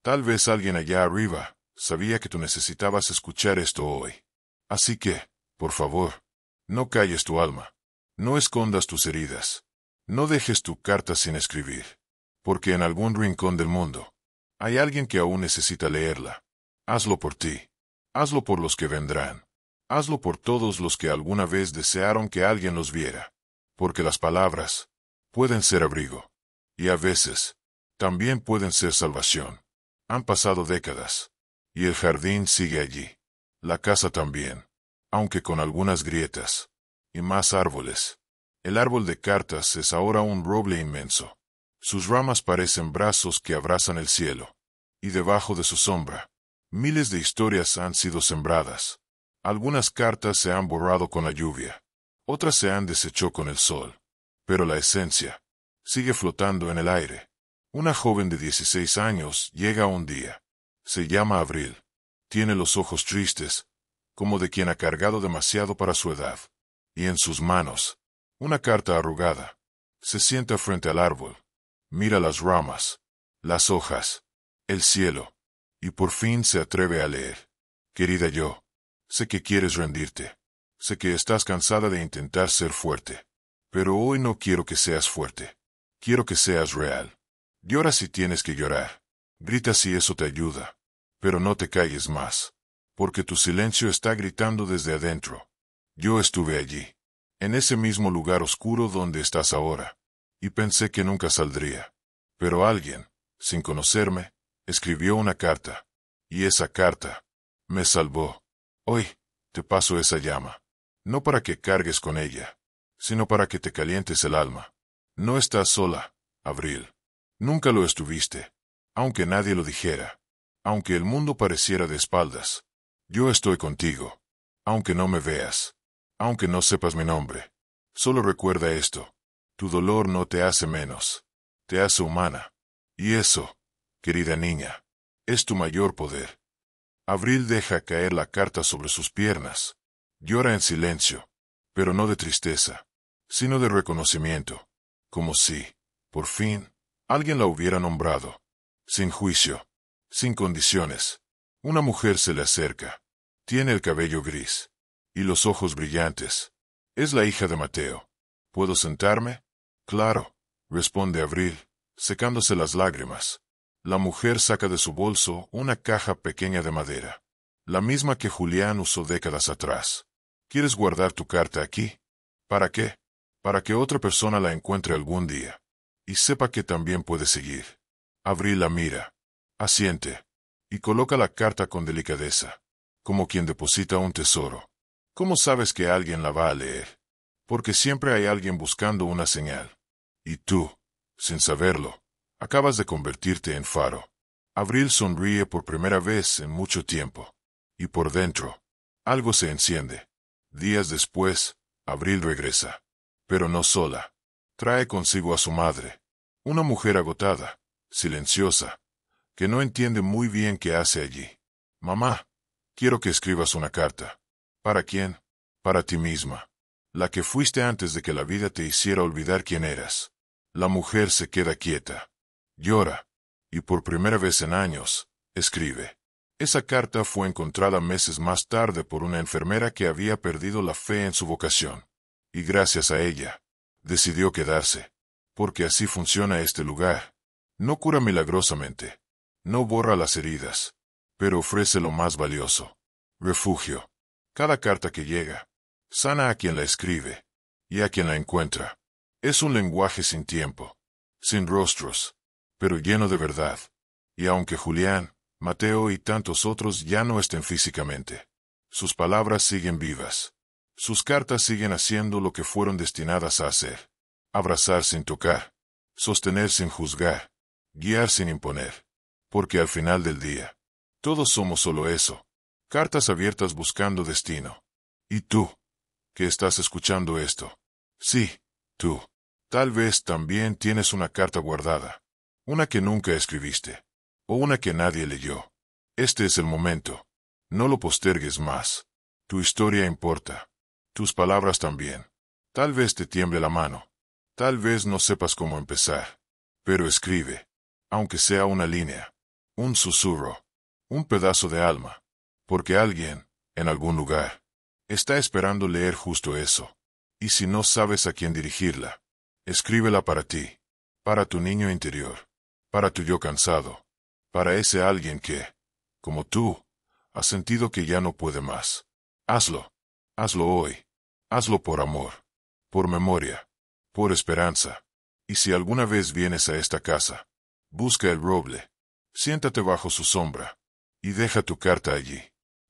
Tal vez alguien allá arriba sabía que tú necesitabas escuchar esto hoy. Así que, por favor, no calles tu alma. No escondas tus heridas. No dejes tu carta sin escribir. Porque en algún rincón del mundo, hay alguien que aún necesita leerla. Hazlo por ti. Hazlo por los que vendrán. Hazlo por todos los que alguna vez desearon que alguien los viera. Porque las palabras pueden ser abrigo. Y a veces, también pueden ser salvación. Han pasado décadas. Y el jardín sigue allí. La casa también. Aunque con algunas grietas. Y más árboles. El árbol de cartas es ahora un roble inmenso. Sus ramas parecen brazos que abrazan el cielo. Y debajo de su sombra, miles de historias han sido sembradas. Algunas cartas se han borrado con la lluvia. Otras se han deshecho con el sol. Pero la esencia sigue flotando en el aire. Una joven de 16 años llega un día. Se llama Abril. Tiene los ojos tristes, como de quien ha cargado demasiado para su edad. Y en sus manos, una carta arrugada. Se sienta frente al árbol. Mira las ramas, las hojas, el cielo, y por fin se atreve a leer. Querida yo, sé que quieres rendirte. Sé que estás cansada de intentar ser fuerte. Pero hoy no quiero que seas fuerte. Quiero que seas real. Llora si tienes que llorar. Grita si eso te ayuda. Pero no te calles más. Porque tu silencio está gritando desde adentro. Yo estuve allí. En ese mismo lugar oscuro donde estás ahora. Y pensé que nunca saldría. Pero alguien, sin conocerme, escribió una carta. Y esa carta me salvó. Hoy te paso esa llama. No para que cargues con ella, sino para que te calientes el alma. No estás sola, Abril. Nunca lo estuviste. Aunque nadie lo dijera. Aunque el mundo pareciera de espaldas. Yo estoy contigo. Aunque no me veas. Aunque no sepas mi nombre. Solo recuerda esto. Tu dolor no te hace menos. Te hace humana. Y eso, querida niña, es tu mayor poder. Abril deja caer la carta sobre sus piernas. Llora en silencio. Pero no de tristeza, sino de reconocimiento. Como si, por fin, alguien la hubiera nombrado. Sin juicio. Sin condiciones. Una mujer se le acerca. Tiene el cabello gris. Y los ojos brillantes. Es la hija de Mateo. ¿Puedo sentarme? Claro, responde Abril, secándose las lágrimas. La mujer saca de su bolso una caja pequeña de madera. La misma que Julián usó décadas atrás. ¿Quieres guardar tu carta aquí? ¿Para qué? Para que otra persona la encuentre algún día. Y sepa que también puede seguir. Abril la mira. Asiente. Y coloca la carta con delicadeza. Como quien deposita un tesoro. ¿Cómo sabes que alguien la va a leer? Porque siempre hay alguien buscando una señal. Y tú, sin saberlo, acabas de convertirte en faro. Abril sonríe por primera vez en mucho tiempo. Y por dentro, algo se enciende. Días después, Abril regresa. Pero no sola. Trae consigo a su madre. Una mujer agotada, silenciosa, que no entiende muy bien qué hace allí. Mamá, quiero que escribas una carta. ¿Para quién? Para ti misma. La que fuiste antes de que la vida te hiciera olvidar quién eras. La mujer se queda quieta. Llora. Y por primera vez en años, escribe. Esa carta fue encontrada meses más tarde por una enfermera que había perdido la fe en su vocación. Y gracias a ella, decidió quedarse. Porque así funciona este lugar. No cura milagrosamente. No borra las heridas. Pero ofrece lo más valioso. Refugio. Cada carta que llega, sana a quien la escribe. Y a quien la encuentra. Es un lenguaje sin tiempo. Sin rostros. Pero lleno de verdad. Y aunque Julián, Mateo y tantos otros ya no estén físicamente, sus palabras siguen vivas. Sus cartas siguen haciendo lo que fueron destinadas a hacer. Abrazar sin tocar. Sostener sin juzgar. Guiar sin imponer. Porque al final del día, todos somos solo eso. Cartas abiertas buscando destino. ¿Y tú? ¿Que estás escuchando esto? Sí, tú. Tal vez también tienes una carta guardada. Una que nunca escribiste. O una que nadie leyó. Este es el momento. No lo postergues más. Tu historia importa. Tus palabras también. Tal vez te tiemble la mano. Tal vez no sepas cómo empezar. Pero escribe. Aunque sea una línea. Un susurro. Un pedazo de alma. Porque alguien, en algún lugar, está esperando leer justo eso. Y si no sabes a quién dirigirla, escríbela para ti. Para tu niño interior. Para tu yo cansado. Para ese alguien que, como tú, ha sentido que ya no puede más. Hazlo. Hazlo hoy. Hazlo por amor. Por memoria. Por esperanza. Y si alguna vez vienes a esta casa, Busca el roble. Siéntate bajo su sombra. Y deja tu carta allí.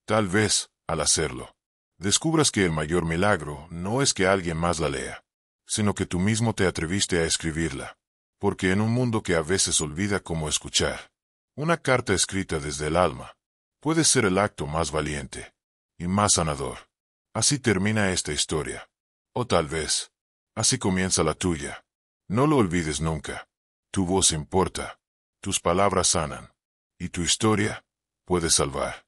Tal vez, al hacerlo, descubras que el mayor milagro no es que alguien más la lea, sino que tú mismo te atreviste a escribirla. Porque en un mundo que a veces olvida cómo escuchar, una carta escrita desde el alma puede ser el acto más valiente y más sanador. Así termina esta historia. O tal vez, así comienza la tuya. No lo olvides nunca. Tu voz importa, tus palabras sanan, y tu historia puede salvar.